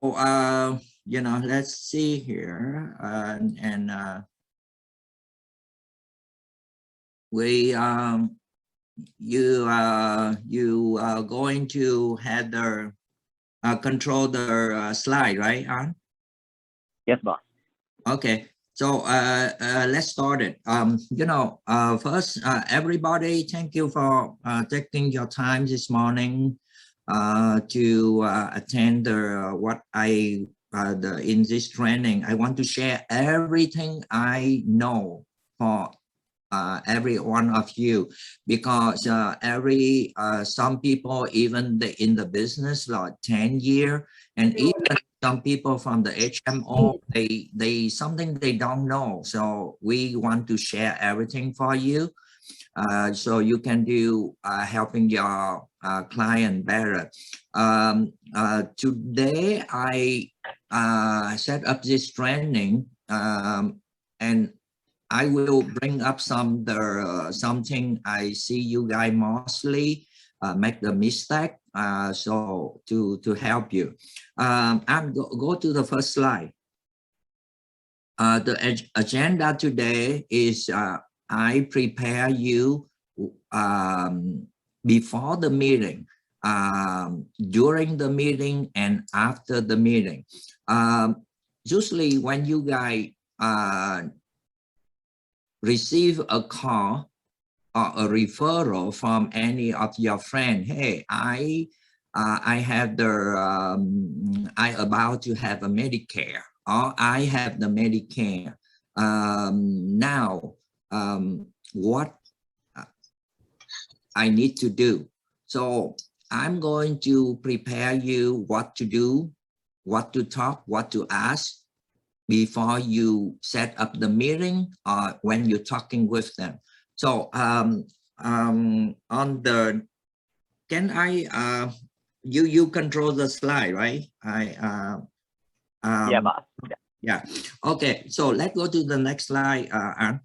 Let's see here, you are going to have the control the slide, right, An? Yes, boss. Okay, so let's start it. First, everybody, thank you for taking your time this morning to attend in this training. I want to share everything I know for every one of you, because some people even in the business like 10 years, and even some people from the HMO, they something they don't know. So we want to share everything for you, so you can do helping your client better. Today I set up this training, and I will bring up something I see you guys mostly make the mistake, so to help you. I'm go to the first slide. The agenda today is I prepare you before the meeting, during the meeting, and after the meeting. Usually when you guys receive a call or a referral from any of your friends, hey, I have I about to have a Medicare, or I have the Medicare. Now, what I need to do? So I'm going to prepare you what to do, what to talk, what to ask before you set up the meeting or when you're talking with them. So on the, can I, you control the slide, right? Yeah, boss. Yeah. Okay. So let's go to the next slide, Ann.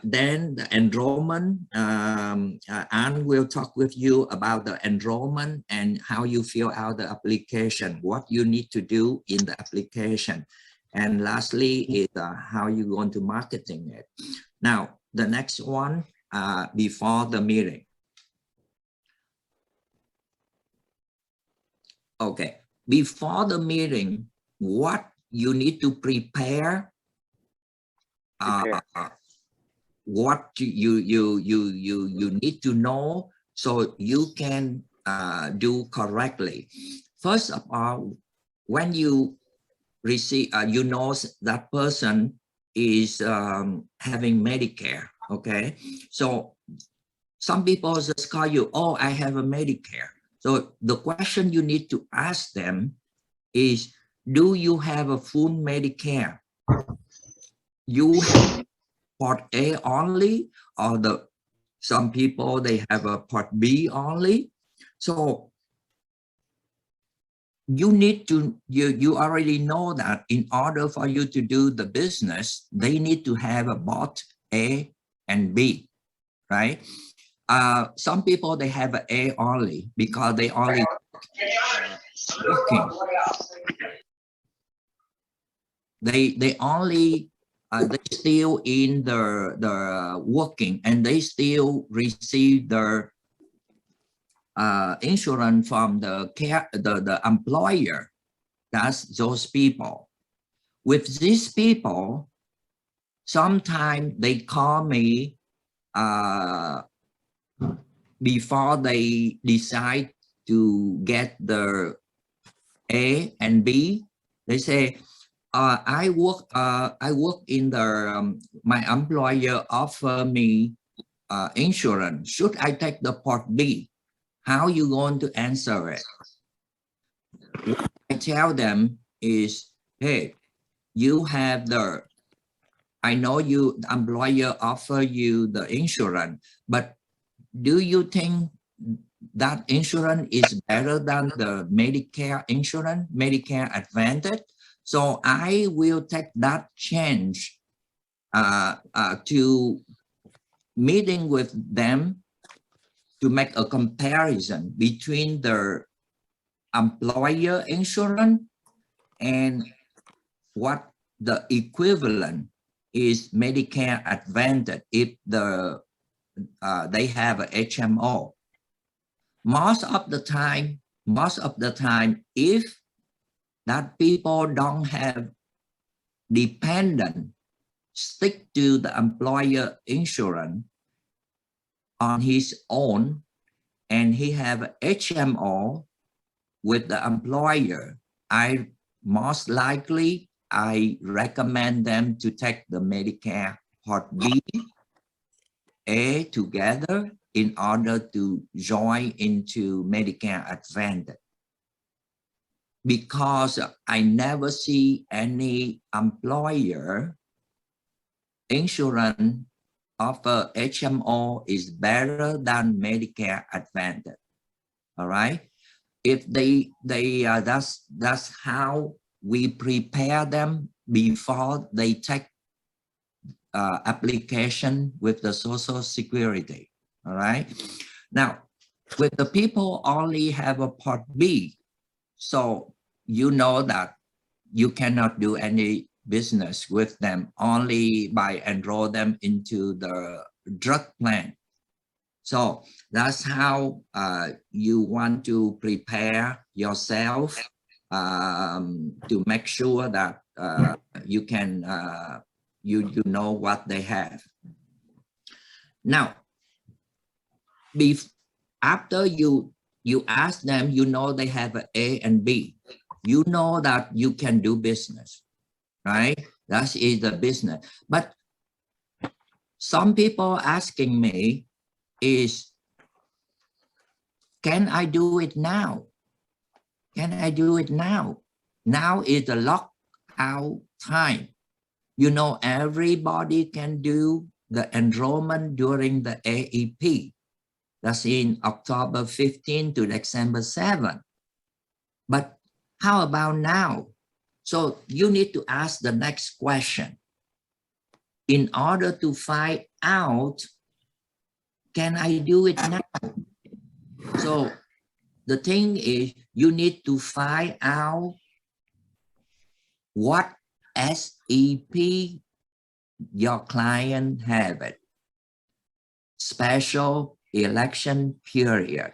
Then the enrollment, Ann will talk with you about the enrollment and how you fill out the application, what you need to do in the application. And lastly is how you're going to marketing it. Now, the next one, before the meeting. Okay, before the meeting, what you need to prepare, what you need to know so you can do correctly. First of all, when you receive, you know that person is having Medicare. Okay, so some people just call you, oh, I have a Medicare. So the question you need to ask them is, do you have a full Medicare? You have Part A only, or some people they have a Part B only. So you need to, you already know that in order for you to do the business, they need to have a both A and B, right? Some people they have an A only because they only working. They only they still in the working, and they still receive their insurance from the employer. That's those people. With these people, sometimes they call me before they decide to get the A and B. They say, I work in the my employer offer me insurance. Should I take the Part B? How you going to answer it? What I tell them is, hey, you have I know you employer offer you the insurance, but do you think that insurance is better than the Medicare insurance, Medicare Advantage? So I will take that change to meeting with them to make a comparison between the employer insurance and what the equivalent is Medicare Advantage if they have a HMO. Most of the time, if that people don't have dependent, stick to the employer insurance on his own, and he have HMO with the employer, most likely I recommend them to take the Medicare Part B, A together in order to join into Medicare Advantage. Because I never see any employer insurance offer HMO is better than Medicare Advantage. All right. If that's how we prepare them before they take application with the Social Security. All right. Now, with the people only have a Part B, so you know that you cannot do any business with them only by enroll them into the drug plan. So that's how you want to prepare yourself to make sure that you can you know what they have. Now, after you ask them, you know they have an A and B. You know that you can do business, right? That is the business. But some people asking me is, can I do it now? Can I do it now? Now is the lockout time. You know, everybody can do the enrollment during the AEP. That's in October 15 to December 7. But how about now? So you need to ask the next question. In order to find out, can I do it now? So the thing is, you need to find out what SEP your client have it. Special election period.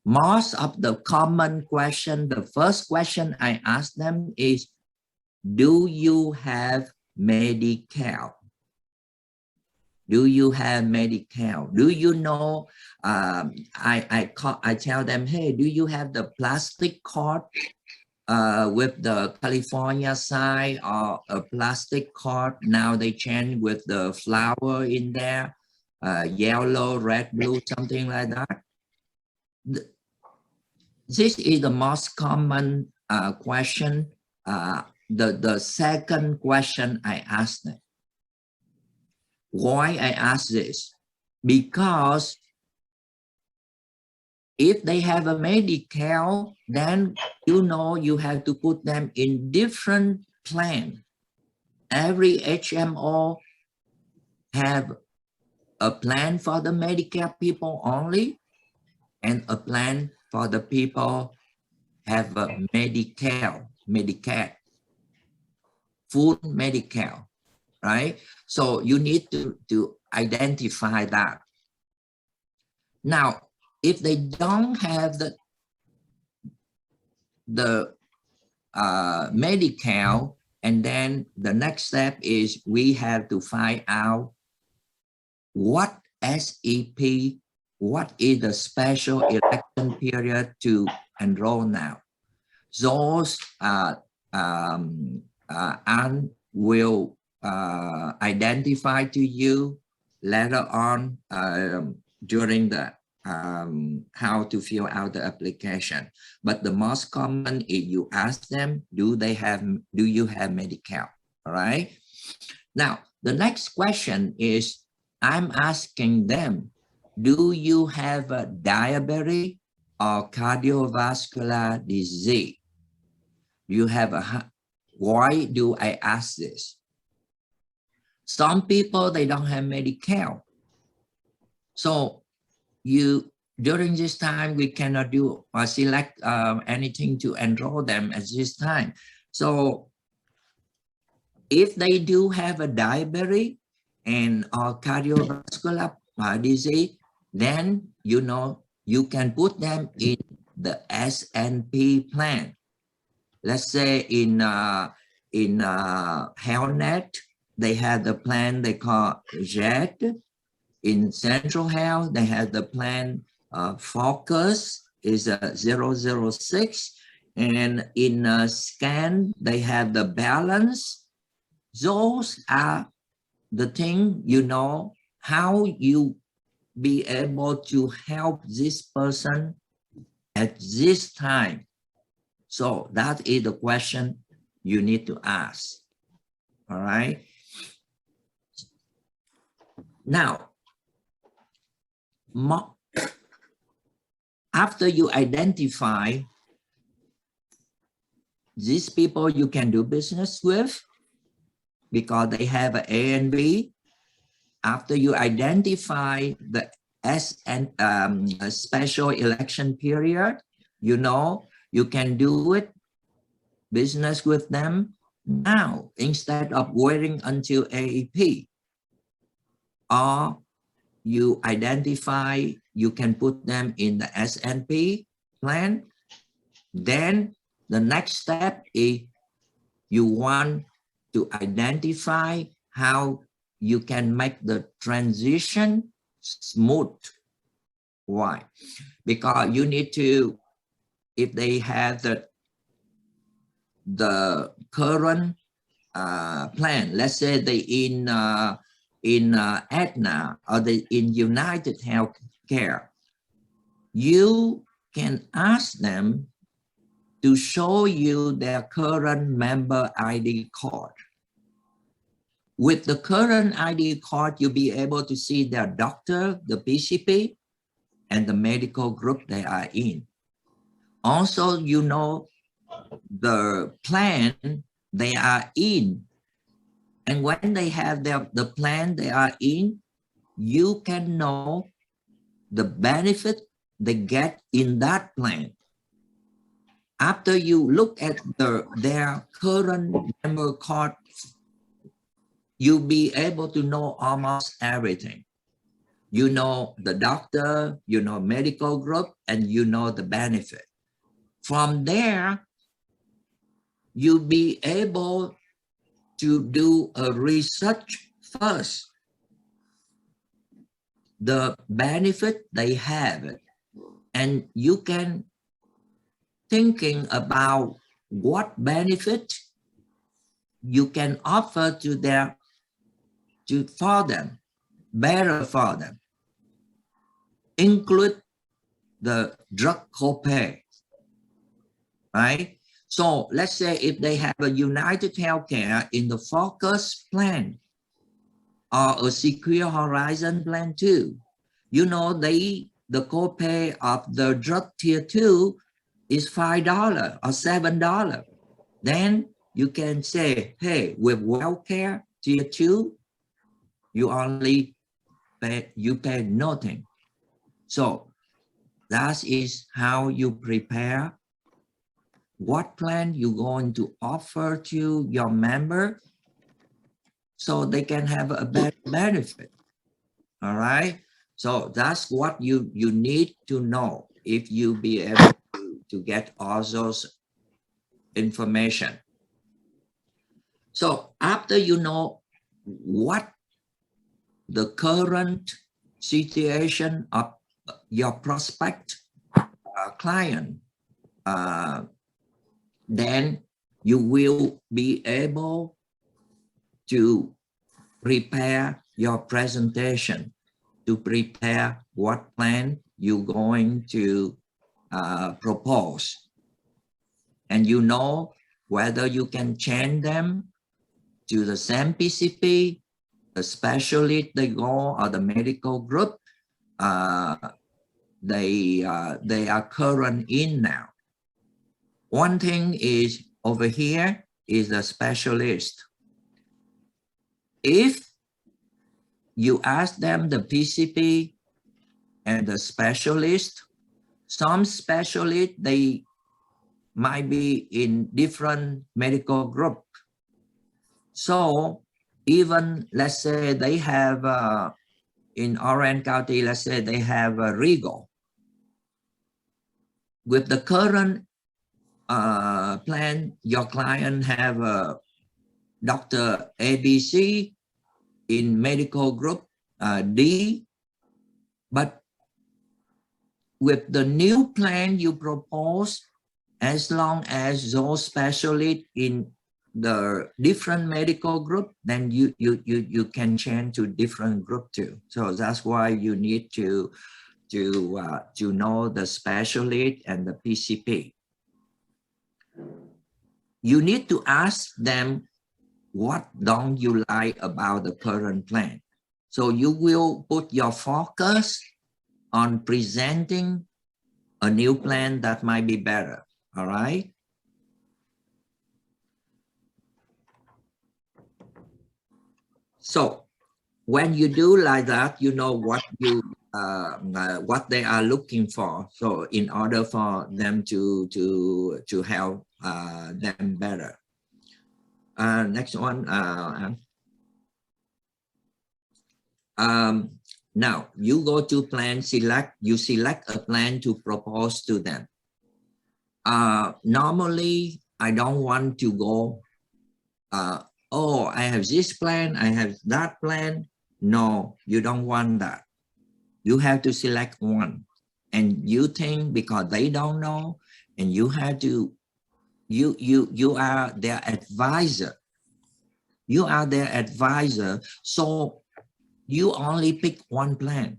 Most of the common question, the first question I ask them is, do you have Medicare? Do you have Medicare? Do you know, I tell them, hey, do you have the plastic card with the California sign or a plastic card? Now they change with the flower in there, yellow, red, blue, something like that. This is the most common question. The second question I ask them. Why I ask this? Because if they have a Medicare, then you know you have to put them in different plan. Every HMO have a plan for the Medicare people only, and a plan for the people have a Medicare, full Medicare, right? So you need to identify that. Now, if they don't have the Medicare, and then the next step is we have to find out what SEP, what is the special election period to enroll now. Those and will identify to you later on during the how to fill out the application. But the most common is you ask them, do you have Medicare? All right. Now, the next question is, I'm asking them, do you have a diabetes or cardiovascular disease? You have why do I ask this? Some people, they don't have Medicare. So you during this time, we cannot do or select anything to enroll them at this time. So if they do have a diabetes and or cardiovascular disease, then you can put them in the S&P plan. Let's say in HealthNet, they have the plan they call JET. In Central Health, they have the plan Focus is 006. And in Scan, they have the Balance. Those are the thing, how you be able to help this person at this time. So that is the question you need to ask. All right. Now, after you identify these people you can do business with because they have an A and B, after you identify the S and a special election period, you can do it business with them now instead of waiting until AEP. Or you identify, you can put them in the S&P plan. Then the next step is you want to identify how you can make the transition smooth. Why? Because you need to, if they have the current plan, let's say they in Aetna or they in United Healthcare, you can ask them to show you their current member ID card. With the current ID card, you'll be able to see their doctor, the PCP, and the medical group they are in. Also, the plan they are in. And when they have the plan they are in, you can know the benefit they get in that plan. After you look at their current member card, you'll be able to know almost everything. You know the doctor, you know medical group, and you know the benefit. From there, you'll be able to do a research first. The benefit they have, and you can thinking about what benefit you can offer to for them, better for them. Include the drug copay, right? So let's say if they have a United Healthcare in the Focus plan or a Secure Horizon plan too, the copay of the drug tier 2 is $5 or $7. Then you can say, hey, with WellCare tier 2, you only pay nothing. So that is how you prepare what plan you're going to offer to your member so they can have a better benefit. All right. So that's what you need to know if you be able to get all those information. So after you know what the current situation of your prospect client, then you will be able to prepare your presentation, to prepare what plan you're going to propose. And whether you can change them to the same PCP, the specialist they go, or the medical group they are current in now. One thing is over here is the specialist. If you ask them the PCP, and the specialist. Some specialists, they might be in different medical group. So even, let's say they have, in Orange County, let's say they have a Regal. With the current plan, your client have a Dr. ABC in medical group D, but with the new plan you propose, as long as those specialists in the different medical group, then you can change to different group too. So that's why you need to know the specialist and the PCP. You need to ask them, what don't you like about the current plan? So you will put your focus on presenting a new plan that might be better. All right. So when you do like that, you know what what they are looking for. So in order for them to help them better. Next one. Now you go to plan select. You select a plan to propose to them. Normally, I don't want to go. Oh, I have this plan, I have that plan. No, you don't want that. You have to select one. And you think because they don't know, and you have to, you are their advisor. You are their advisor. So you only pick one plan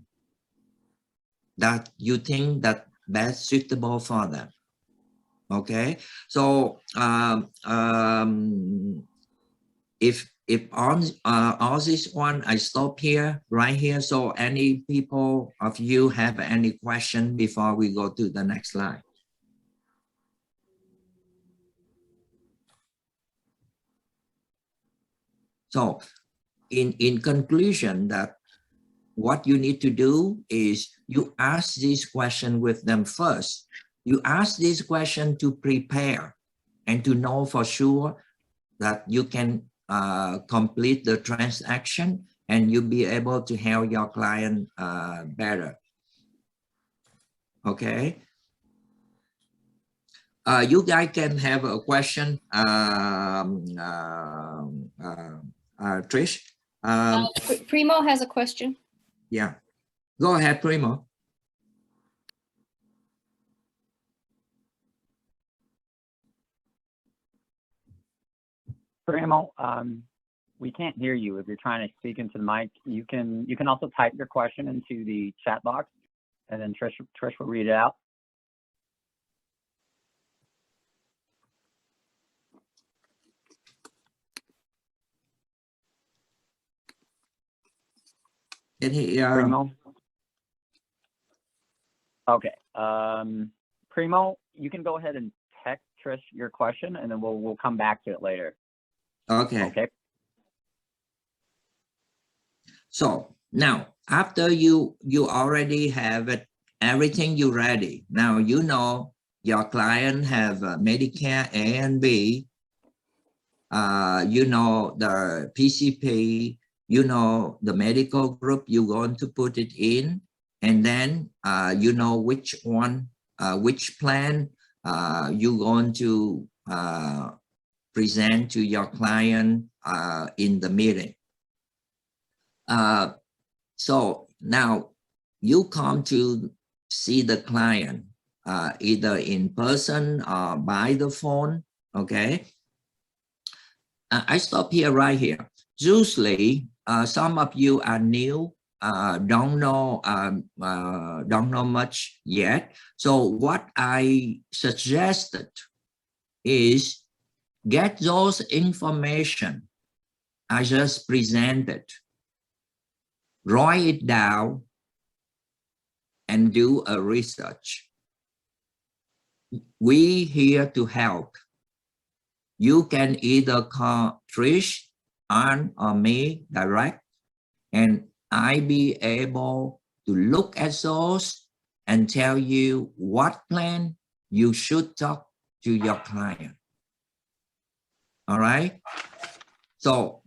that you think that best suitable for them. Okay. So if on all this one, I stop here, right here. So any people of you have any question before we go to the next slide? So in conclusion, that what you need to do is you ask this question with them first. You ask this question to prepare and to know for sure that you can complete the transaction and you'll be able to help your client better. Okay. You guys can have a question, Trish. Primo has a question. Yeah, go ahead, Primo. Primo, we can't hear you. If you're trying to speak into the mic, you can also type your question into the chat box, and then Trish will read it out. Can he, Primo? Okay. Primo, you can go ahead and text Trish your question, and then we'll come back to it later. Okay. Okay. So now, after you already have it, everything you ready. Now you know your client have Medicare A and B. You know the PCP. You know the medical group you're going to put it in, and then you know which one, which plan you're going to present to your client in the meeting. So now you come to see the client either in person or by the phone. Okay. I stop here, right here. Usually, some of you are new, don't know much yet. So what I suggested is get those information I just presented, write it down, and do a research. We here to help. You can either call Trish, Ann, or me direct, and I be able to look at those and tell you what plan you should talk to your client. All right. So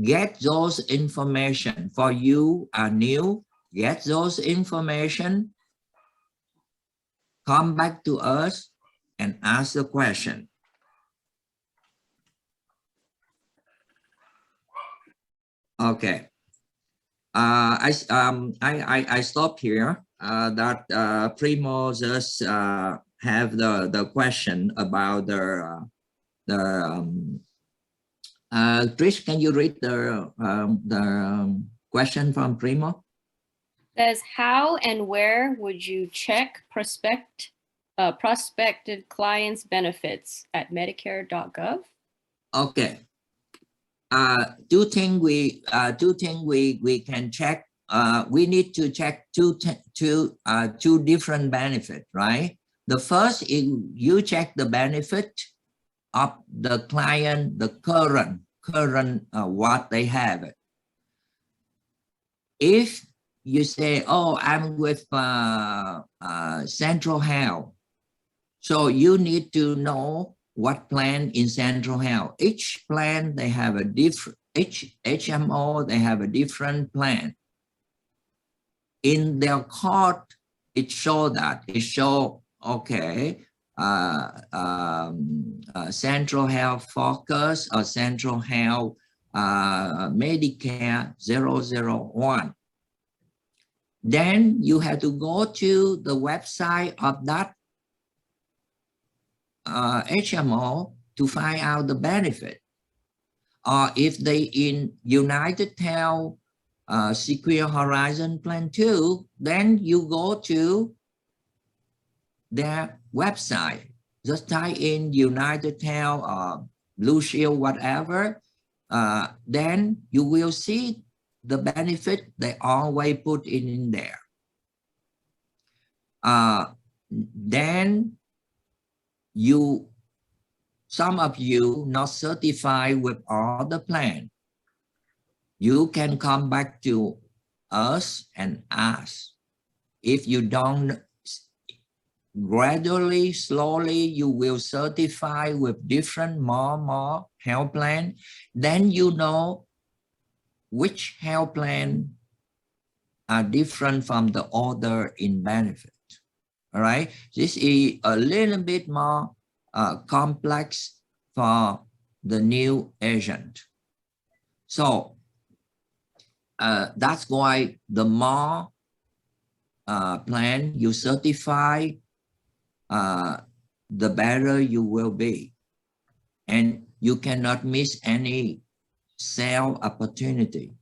get those information. For you are new, get those information, come back to us and ask the question. Okay. I stop here. That Primo just have the question about the Trish, can you read the question from Primo? Says, how and where would you check prospective clients' benefits at Medicare.gov? Okay. Two things we can check. We need to check two different benefits, right? The first is you check the benefit of the client, the current what they have. If you say, oh, I'm with Central Health, so you need to know what plan in Central Health. Each plan, they have a different, each HMO, they have a different plan. In their card, it shows that, okay, Central Health Focus or Central Health Medicare 001. Then you have to go to the website of that HMO to find out the benefit. Or if they in United Health Secure Horizon Plan 2, then you go to their website. Just type in United Health or Blue Shield, whatever. Then you will see the benefit they always put in there. Then some of you not certified with all the plan. You can come back to us and ask. If you don't, gradually, slowly, you will certify with different more health plan. Then you know which health plan are different from the other in benefit. All right, this is a little bit more complex for the new agent. So that's why the more plan you certify, the better you will be. And you cannot miss any sale opportunity,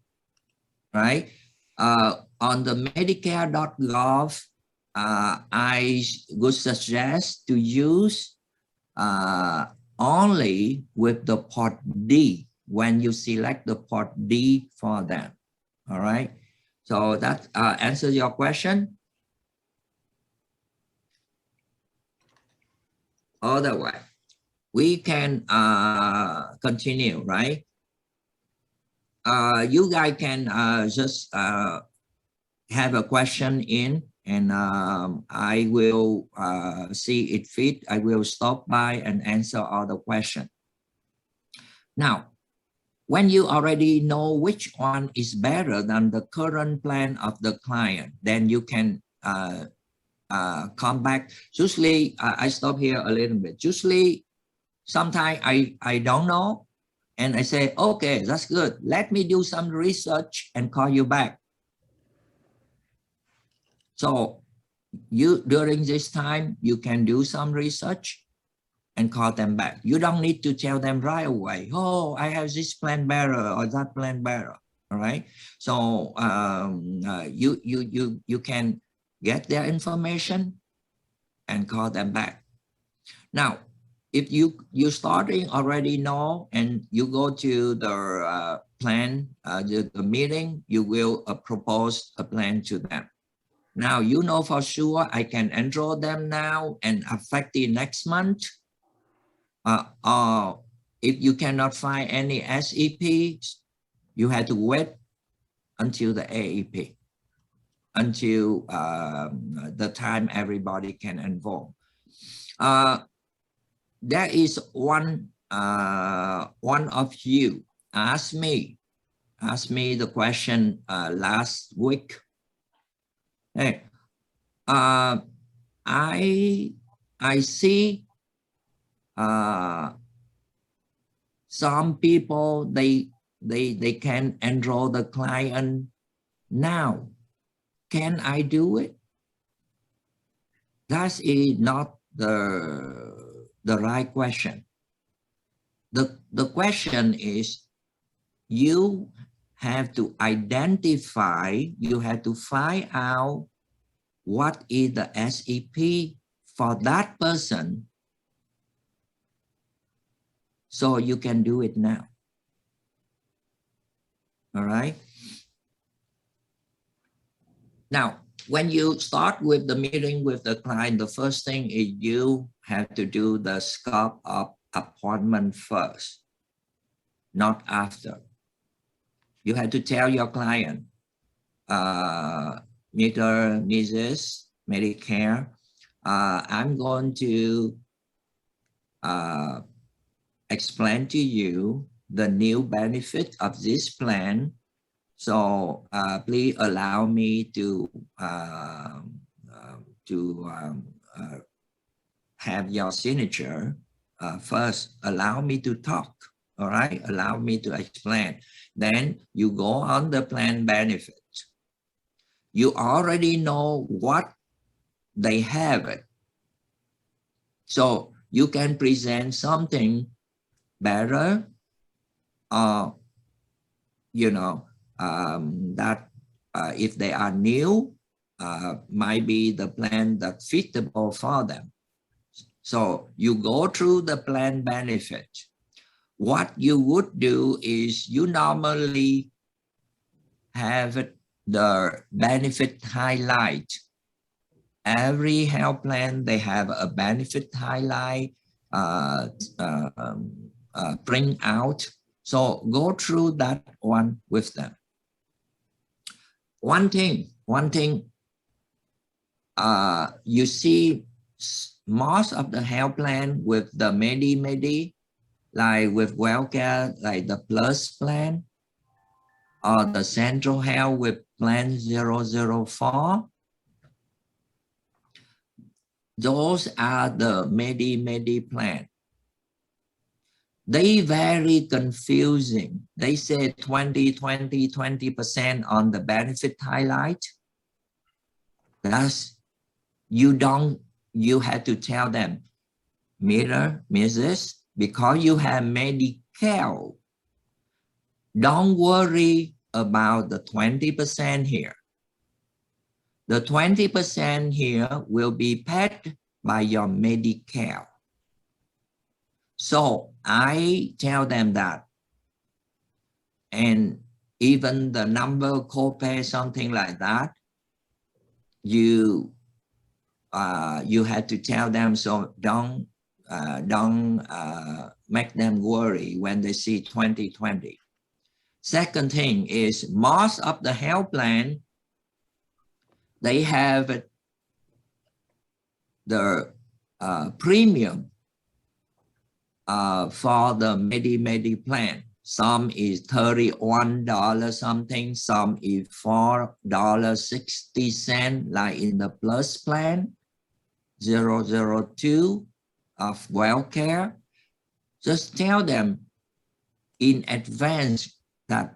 right? On the Medicare.gov, I would suggest to use only with the Part D when you select the Part D for them. All right. So that answers your question. Otherwise, we can continue, right? You guys can just have a question in, and I will see it fit. I will stop by and answer all the questions. Now, when you already know which one is better than the current plan of the client, then you can come back. Usually, I stop here a little bit. Usually, sometimes I don't know, and I say, okay, that's good. Let me do some research and call you back. So during this time, you can do some research and call them back. You don't need to tell them right away, oh, I have this plan better or that plan better. All right. So you can get their information and call them back. Now, if you starting already know and you go to the plan, the meeting, you will propose a plan to them. Now, you know for sure I can enroll them now and effective next month. Or if you cannot find any SEP, you have to wait until the AEP. until the time everybody can enroll. There is one of you asked me the question last week. Hey, I see some people they can enroll the client now. Can I do it? That is not the right question. The question is, you have to identify, you have to find out what is the SEP for that person, so you can do it now. All right. Now, when you start with the meeting with the client, the first thing is you have to do the scope of appointment first, not after. You have to tell your client, Mr. Mrs. Medicare, I'm going to explain to you the new benefit of this plan. So please allow me to have your signature first. Allow me to talk. All right. Allow me to explain. Then you go on the plan benefits. You already know what they have it. So you can present something better, you know, that if they are new, might be the plan that's fitable for them. So you go through the plan benefit. What you would do is you normally have the benefit highlight. Every health plan, they have a benefit highlight print out. So go through that one with them. One thing, you see most of the health plan with the Medi, like with WellCare, like the Plus plan, or the Central Health with Plan 004. Those are the Medi plan. They very confusing. They say 20% on the benefit highlight. That's, you have to tell them, Mrs., because you have Medicare, don't worry about the 20% here. The 20% here will be paid by your Medicare. So I tell them that. And even the number copay, something like that, you have to tell them, so don't make them worry when they see 2020. Second thing is, most of the health plan, they have the premium for the Medi plan. Some is $31 something, some is $4.60, like in the Plus plan, 002 of WellCare. Just tell them in advance that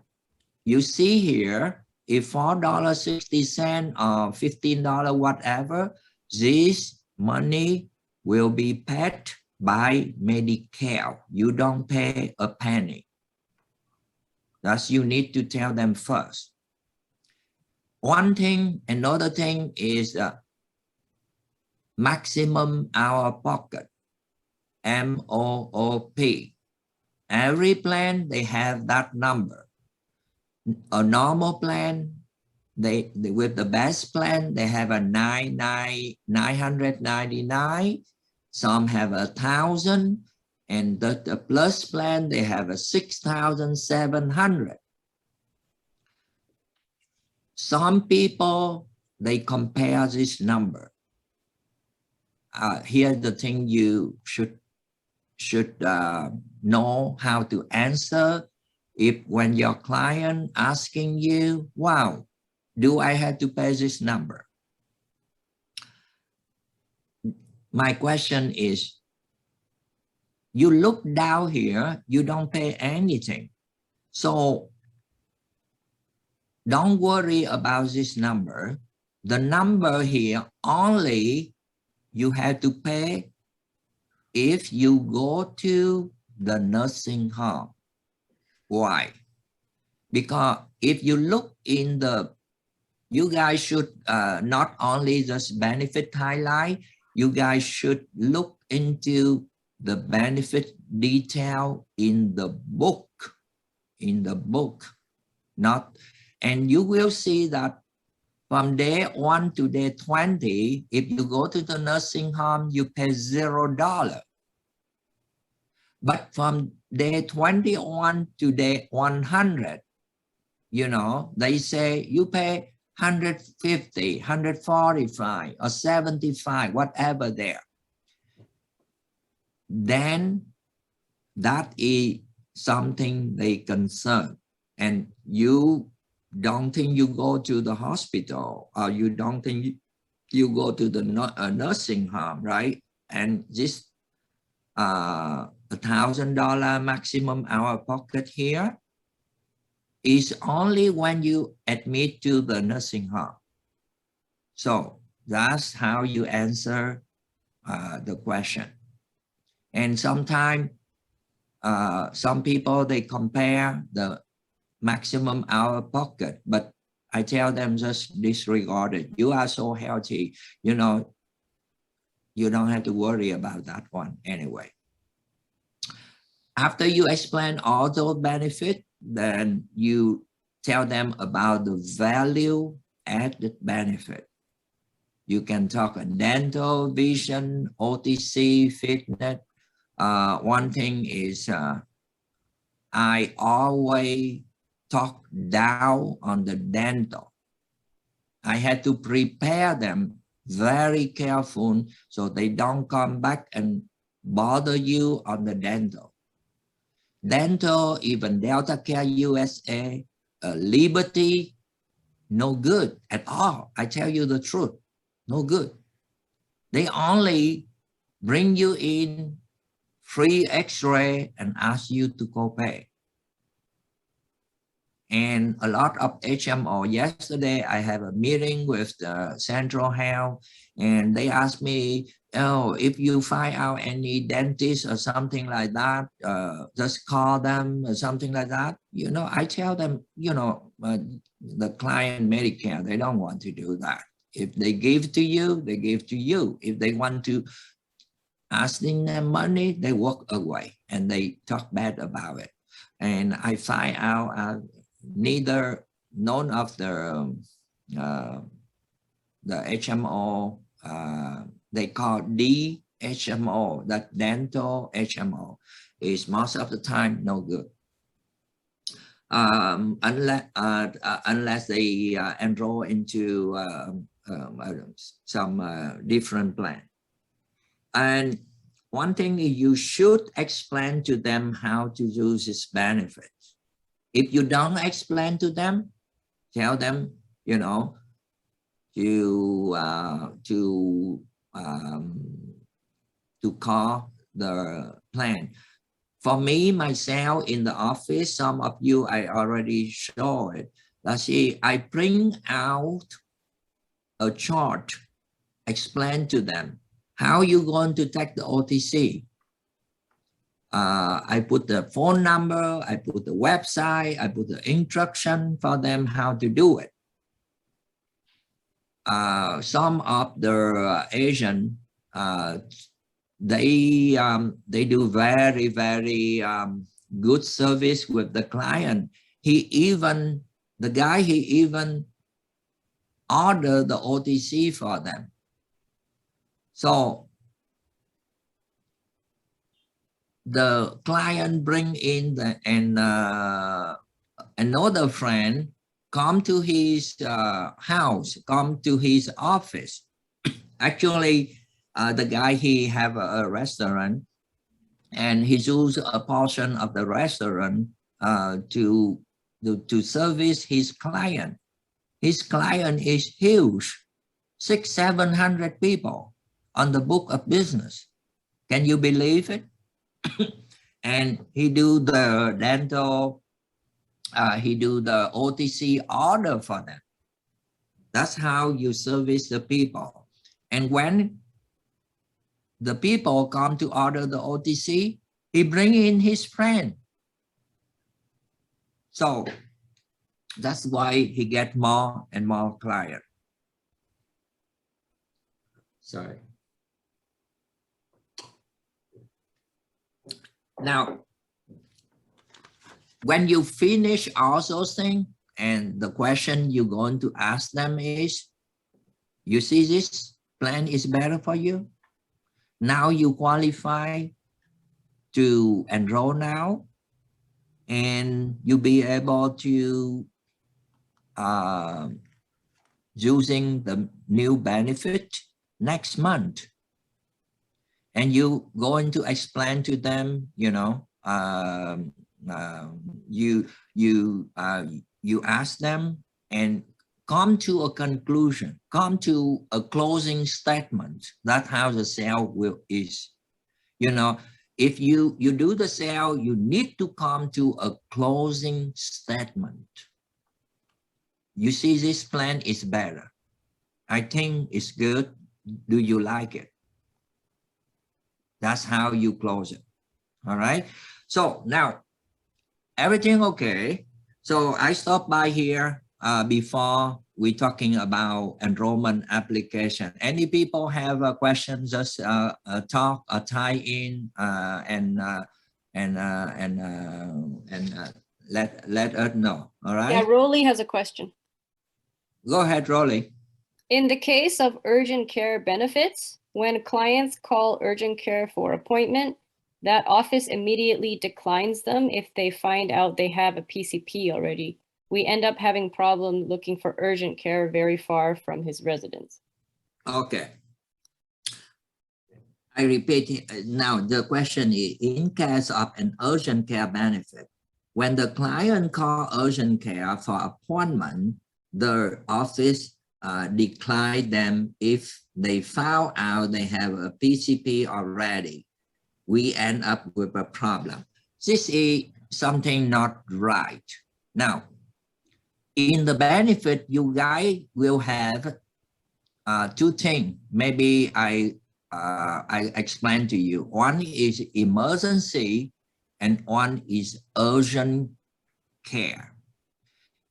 you see here, if $4.60 or $15, whatever, this money will be paid by Medicare. You don't pay a penny. Thus, you need to tell them first. One thing, another thing is maximum out of pocket, MOOP. Every plan, they have that number. A normal plan, they with the best plan, they have a 999. Some have 1,000, and the Plus plan, they have a 6,700. Some people they compare this number. Here's the thing you should know how to answer. If when your client asking you, wow, do I have to pay this number? My question is, you look down here, you don't pay anything. So don't worry about this number. The number here only you have to pay if you go to the nursing home. Why? Because if you look in the, you guys should not only just benefit highlight, you guys should look into the benefit detail in the book, not, and you will see that from day 1 to day 20, if you go to the nursing home, you pay $0. But from day 21 to day 100, you know, they say you pay 150, 145 or 75, whatever there. Then that is something they concern. And you don't think you go to the hospital, or you don't think you go to the nursing home, right? And this $1,000 maximum out of pocket here is only when you admit to the nursing home. So that's how you answer the question. And sometimes some people, they compare the maximum out of pocket, but I tell them just disregard it. You are so healthy, you know, you don't have to worry about that one anyway. After you explain all those benefits, then you tell them about the value added benefit. You can talk dental, vision, OTC, fitness. One thing is I always talk down on the dental. I had to prepare them very careful so they don't come back and bother you on the dental. Dental, even Delta Care USA, Liberty, no good at all. I tell you the truth, no good. They only bring you in free x-ray and ask you to copay. And a lot of HMO. Yesterday, I have a meeting with the Central Health, and they asked me, oh, if you find out any dentist or something like that, just call them or something like that. You know, I tell them, you know, the client Medicare, they don't want to do that. If they give to you, they give to you. If they want to asking them money, they walk away and they talk bad about it. And I find out neither none of the HMO, they call DHMO, that dental HMO, is most of the time no good. Unless they enroll into some different plan. And one thing is you should explain to them how to use this benefit. If you don't explain to them, tell them, you know, to call the plan. For me, myself in the office, some of you, I already showed it. Let's see, I print out a chart, explain to them how you going to take the OTC. I put the phone number, I put the website, I put the instruction for them how to do it. Some of the Asian, they do very, very good service with the client. The guy even ordered the OTC for them. So the client bring in another friend come to his house, come to his office. Actually, the guy, he have a restaurant, and he used a portion of the restaurant to service his client. His client is huge, 600-700 people on the book of business. Can you believe it? And he do the dental, he do the OTC order for them. That's how you service the people. And when the people come to order the OTC, he bring in his friend. So that's why he get more and more clients. Sorry. Now, when you finish all those things, and the question you're going to ask them is, you see this plan is better for you? Now you qualify to enroll now, and you'll be able to using the new benefit next month. And you going to explain to them, you know, you ask them and come to a conclusion, come to a closing statement. That's how the sale is. You know, if you do the sale, you need to come to a closing statement. You see, this plan is better. I think it's good. Do you like it? That's how you close it. All right. So now everything okay. So I stopped by here before we talking about enrollment application. Any people have a question? Just talk or tie in and let us know. All right. Yeah, Rolly has a question. Go ahead, Rolly. In the case of urgent care benefits, when clients call urgent care for appointment, that office immediately declines them if they find out they have a PCP already. We end up having problem looking for urgent care very far from his residence. Okay. I repeat now, the question is, in case of an urgent care benefit, when the client call urgent care for appointment, the office decline them if they found out they have a PCP already. We end up with a problem. This is something not right. Now, in the benefit, you guys will have two things. Maybe I explain to you. One is emergency and one is urgent care.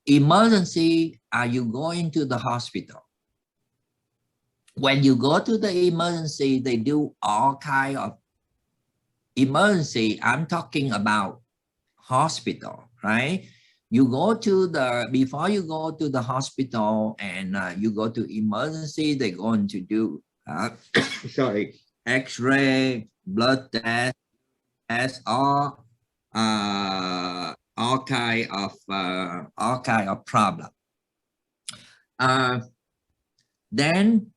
Emergency, are you going to the hospital? When you go to the emergency, they do all kind of emergency. I'm talking about hospital, right? You go to the, before you go to the hospital and you go to emergency, they're going to do, sorry, X-ray, blood test, all kind of problem. Then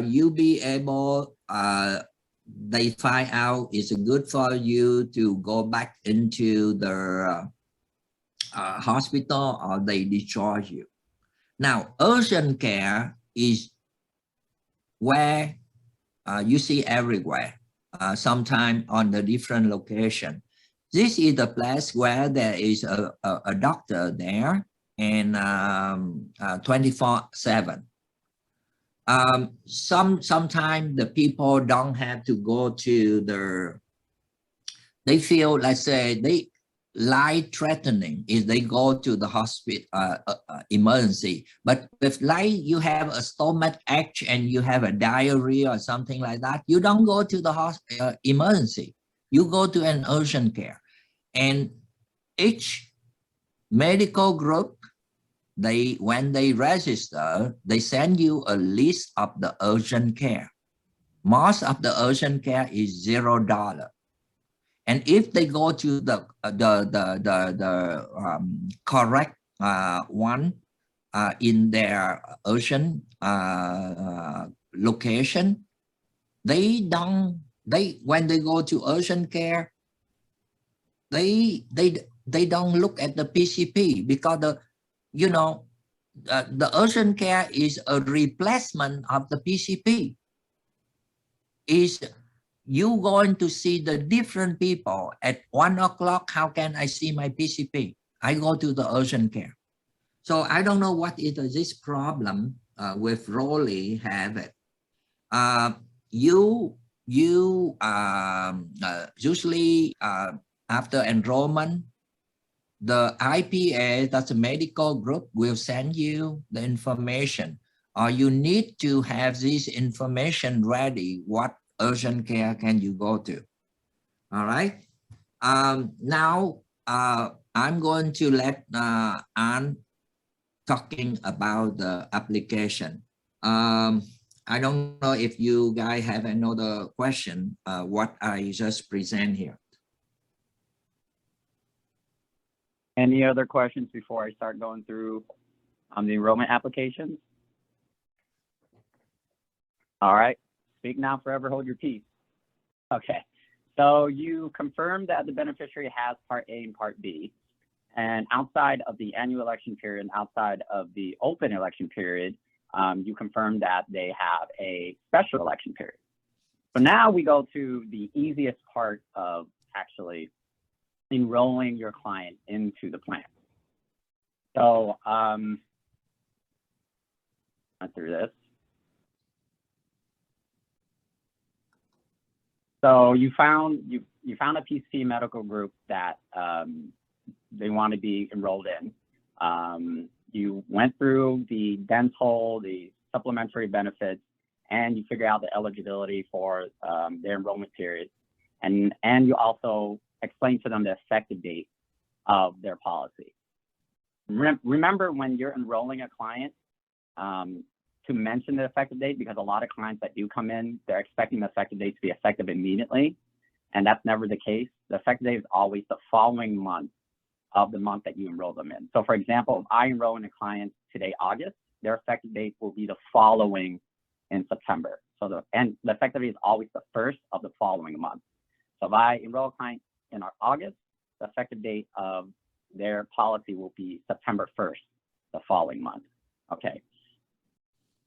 you be able, they find out it's good for you to go back into the hospital, or they discharge you. Now, urgent care is where you see everywhere, sometimes on the different location. This is the place where there is a doctor there and 24/7. Sometimes the people don't have to go to they feel, let's say, they life threatening if they go to the hospital emergency. But if like you have a stomach ache and you have a diarrhea or something like that, you don't go to the hospital emergency. You go to an urgent care. And each medical group, when they register, they send you a list of the urgent care. Most of the urgent care is $0. And if they go to the correct one, in their urgent location, when they go to urgent care, they don't look at the PCP because the urgent care is a replacement of the PCP. Is you going to see the different people at 1 o'clock? How can I see my PCP? I go to the urgent care. So I don't know what is this problem with Rolly have it. Usually after enrollment, the IPA, that's a medical group, will send you the information, or you need to have this information ready. What urgent care can you go to? All right. Now I'm going to let Ann talking about the application. I don't know if you guys have another question, what I just present here. Any other questions before I start going through the enrollment applications? All right, speak now, forever hold your peace. Okay, so you confirmed that the beneficiary has Part A and Part B, and outside of the annual election period and outside of the open election period, you confirmed that they have a special election period. So now we go to the easiest part of actually enrolling your client into the plan. So run through this. So you found a PCP medical group that they want to be enrolled in. You went through the dental, the supplementary benefits, and you figure out the eligibility for their enrollment period. And you also explain to them the effective date of their policy. Remember when you're enrolling a client to mention the effective date, because a lot of clients that do come in, they're expecting the effective date to be effective immediately, and that's never the case. The effective date is always the following month of the month that you enroll them in. So for example, if I enroll in a client today, August, their effective date will be the following in September. So the effective date is always the first of the following month. So if I enroll a client in our August, the effective date of their policy will be September 1st, the following month. Okay.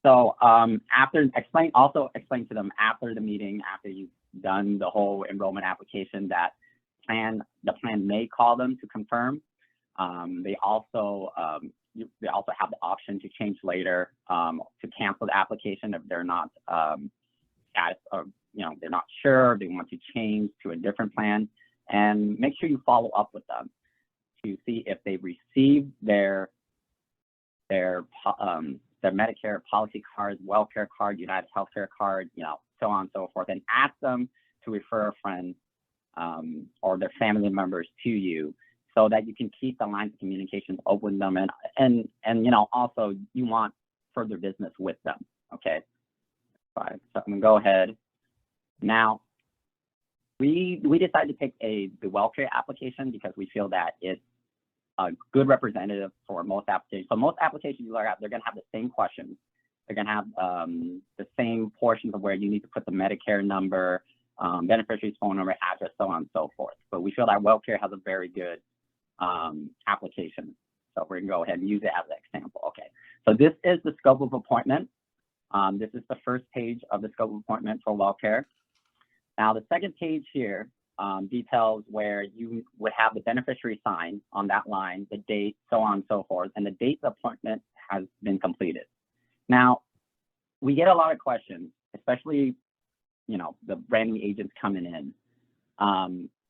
So also explain to them after the meeting, after you've done the whole enrollment application, that the plan may call them to confirm. They also have the option to change later, to cancel the application if they're not they're not sure, they want to change to a different plan. And make sure you follow up with them to see if they received their Medicare policy cards, WellCare card, United Healthcare card, so on and so forth, and ask them to refer a friend or their family members to you, so that you can keep the lines of communications open with them, and also you want further business with them. Okay, fine. So I'm gonna go ahead now. We decided to pick the WellCare application because we feel that it's a good representative for most applications. So most applications they're gonna have the same questions. They're gonna have the same portions of where you need to put the Medicare number, beneficiary's phone number, address, so on and so forth. But we feel that WellCare has a very good application. So we're gonna go ahead and use it as an example. Okay, so this is the scope of appointment. This is the first page of the scope of appointment for WellCare. Now the second page here details where you would have the beneficiary sign on that line, the date, so on and so forth, and the date the appointment has been completed. Now, we get a lot of questions, especially, the brand new agents coming in.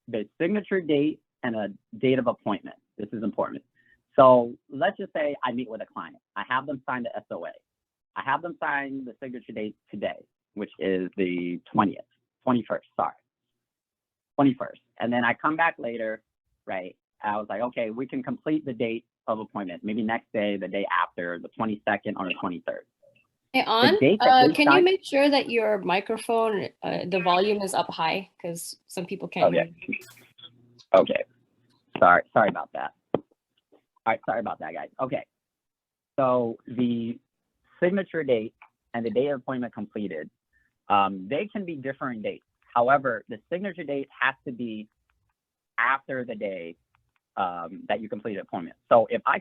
The signature date and a date of appointment. This is important. So let's just say I meet with a client. I have them sign the SOA. I have them sign the signature date today, which is the 21st, and then I come back later, right? I was like, okay, we can complete the date of appointment, maybe next day, the day after, the 22nd or the 23rd. Hey, An, can you make sure that your microphone, the volume is up high, because some people can't hear you. Okay, sorry about that. All right, sorry about that, guys. Okay, So the signature date and the date of appointment completed, they can be different dates. However, the signature date has to be after the day that you completed appointment. So if I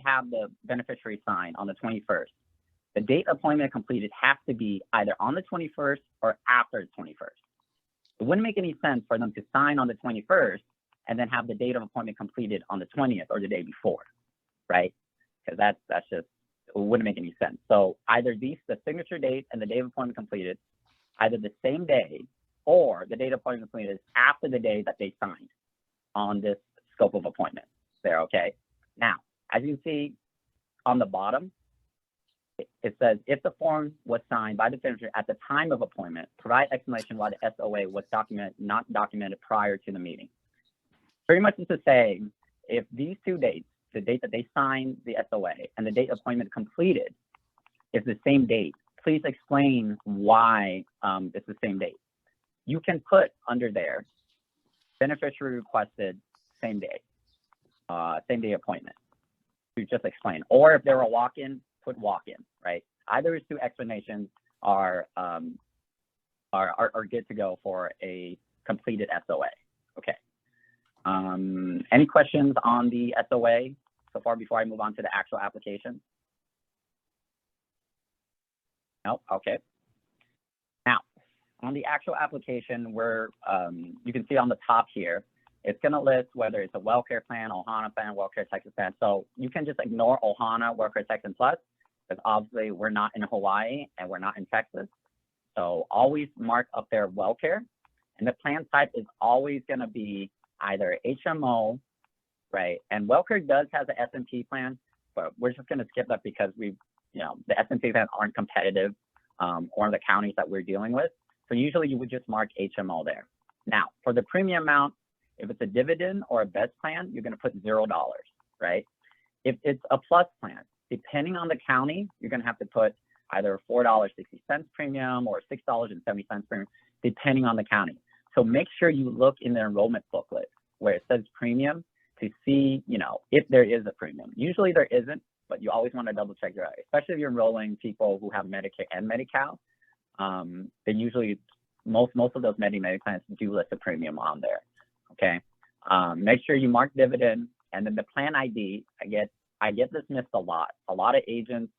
have the beneficiary sign on the 21st, the date appointment completed has to be either on the 21st or after the 21st. It wouldn't make any sense for them to sign on the 21st and then have the date of appointment completed on the 20th or the day before, right? Because that's just, it wouldn't make any sense. So either the signature date and the date of appointment completed, either the same day or the date of appointment completed is after the day that they signed on this scope of appointment there, okay? Now, as you see on the bottom, it says, if the form was signed by the beneficiary at the time of appointment, provide explanation why the SOA was not documented prior to the meeting. Pretty much it's to say, if these two dates, the date that they signed the SOA and the date appointment completed is the same date, please explain why it's the same date. You can put under there, beneficiary requested same day appointment to just explain. Or if they're a walk-in, put walk-in, right? Either of these two explanations are good to go for a completed SOA. Okay. Any questions on the SOA so far before I move on to the actual application? No? Okay. Now, on the actual application, where you can see on the top here, it's going to list whether it's a WellCare plan, Ohana plan, WellCare Texas plan. So you can just ignore Ohana, WellCare Texas Plus, because obviously we're not in Hawaii and we're not in Texas. So always mark up there WellCare, and the plan type is always going to be either HMO, right? And WellCare does have the S&P plan, but we're just going to skip that because the S&P plans aren't competitive or the counties that we're dealing with. So usually you would just mark HMO there. Now, for the premium amount, if it's a dividend or a BEST plan, you're going to put $0, right? If it's a plus plan, depending on the county, you're going to have to put either $4.60 premium or $6.70 premium, depending on the county. So make sure you look in the enrollment booklet where it says premium to see, if there is a premium. Usually there isn't, but you always want to double check your, especially if you're enrolling people who have Medicare and Medi-Cal. Then usually most of those Medi plans do list a premium on there. Okay. Make sure you mark dividend, and then the plan ID. I get this missed a lot. A lot of agents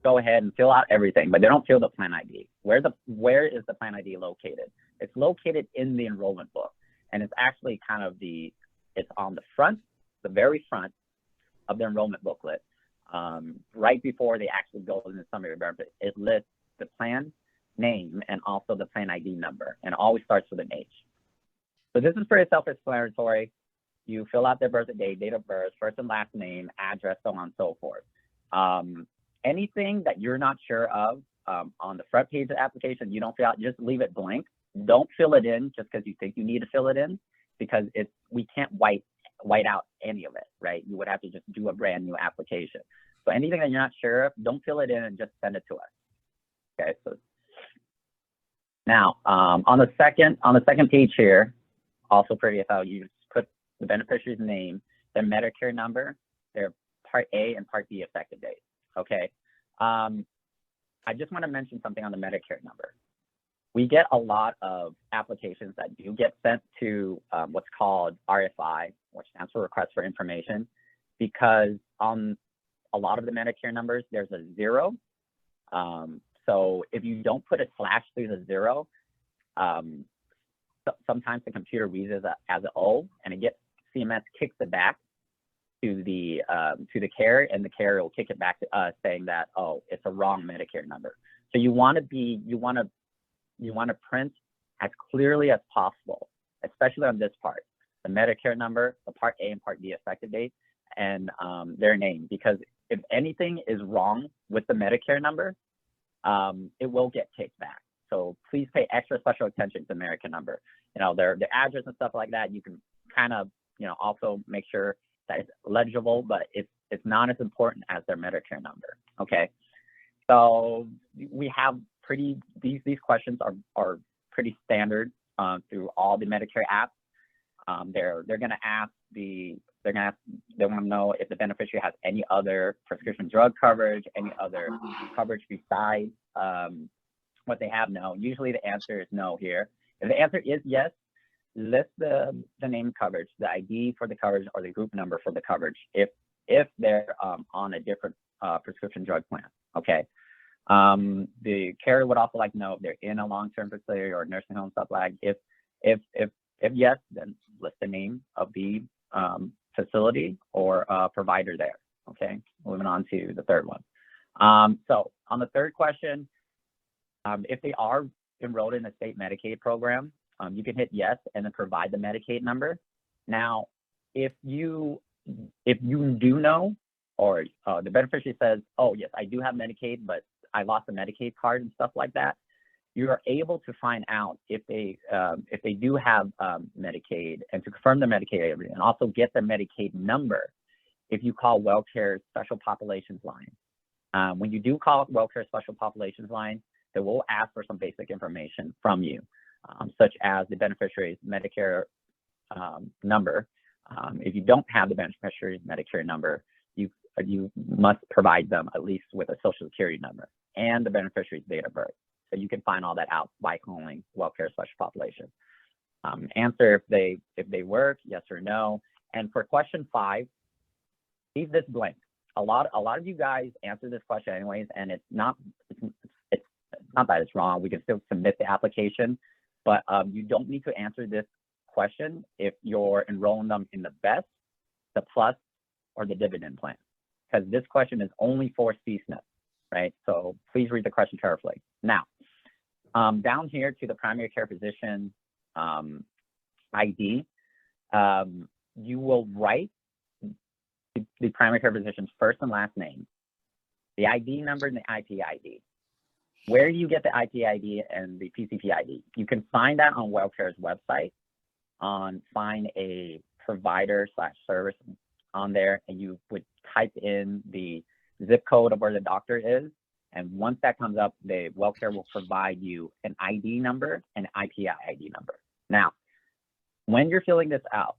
go ahead and fill out everything, but they don't fill the plan ID. Where is the plan ID located? It's located in the enrollment book, and it's actually it's on the front, the very front of the enrollment booklet, right before they actually go in the summary of benefits. It lists the plan name and also the plan ID number, and it always starts with an H. So this is pretty self-explanatory. You fill out their birthday, date of birth, first and last name, address, so on and so forth. Anything that you're not sure of on the front page of the application, you don't fill out, just leave it blank. Don't fill it in just because you think you need to fill it in, because we can't white out any of it, right? You would have to just do a brand new application. So anything that you're not sure of, don't fill it in and just send it to us. Okay, so now on the second page here, also pretty how you just put the beneficiary's name, their Medicare number, their Part A and Part B effective date. Okay. I just want to mention something on the Medicare number. We get a lot of applications that do get sent to what's called RFI, which stands for Request for Information, because on a lot of the Medicare numbers, there's a 0. So if you don't put a slash through the 0, sometimes the computer reads it as an O, and CMS kicks it back to the carrier, and the carrier will kick it back to us saying that, oh, it's a wrong Medicare number. So you want to print as clearly as possible, especially on this part, the Medicare number, the Part A and Part B effective date, and their name, because if anything is wrong with the Medicare number, it will get kicked back. So please pay extra special attention to the Medicare number. Their address and stuff like that, you can kind of, also make sure that it's legible, but it's not as important as their Medicare number. Okay. So we have these questions are pretty standard through all the Medicare apps. They're going to ask they want to know if the beneficiary has any other prescription drug coverage, any other coverage besides what they have now. Usually the answer is no here. If the answer is yes, list the name coverage, the ID for the coverage, or the group number for the coverage if they're on a different prescription drug plan. Okay. The carrier would also like to know if they're in a long-term facility or nursing home, stuff like. If yes, then list the name of the facility or provider there. Okay, moving on to the third one. So on the third question, if they are enrolled in the state Medicaid program, you can hit yes and then provide the Medicaid number. Now, if you do know, or the beneficiary says, oh yes, I do have Medicaid, but I lost the Medicaid card and stuff like that, you are able to find out if they do have Medicaid, and to confirm the Medicaid and also get the Medicaid number if you call WellCare's Special Populations line. When you do call WellCare Special Populations line, they will ask for some basic information from you, such as the beneficiary's Medicare number. If you don't have the beneficiary's Medicare number, you must provide them at least with a Social Security number and the beneficiary's date of birth. So you can find all that out by calling WellCare Special Population. Answer if they work, yes or no. And for question 5, leave this blank. A lot of you guys answer this question anyways, and it's not that it's wrong. We can still submit the application, but you don't need to answer this question if you're enrolling them in the BEST, the Plus, or the dividend plan, because this question is only for CSNP, right? So please read the question carefully. Now, down here to the primary care physician ID, you will write the primary care physician's first and last name, the ID number, and the IP ID. Where do you get the IP ID and the PCP ID? You can find that on WellCare's website, find a provider/service on there, and you would type in the zip code of where the doctor is. And once that comes up, the WellCare will provide you an ID number and an IP ID number. Now, when you're filling this out,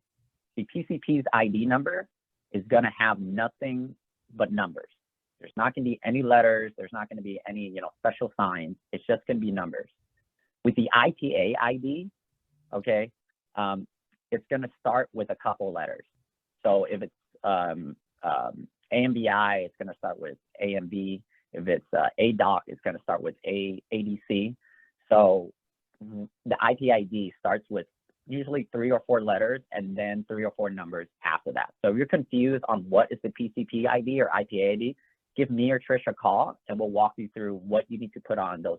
the PCP's ID number is going to have nothing but numbers. There's not going to be any letters. There's not going to be any, special signs. It's just going to be numbers. With the IPA ID, okay, it's going to start with a couple letters. So if it's AMBI, it's going to start with AMB. If it's ADOC, it's going to start with ADC. So the IP ID starts with usually 3 or 4 letters and then 3 or 4 numbers after that. So if you're confused on what is the PCP ID or IPA ID, give me or Trish a call and we'll walk you through what you need to put on those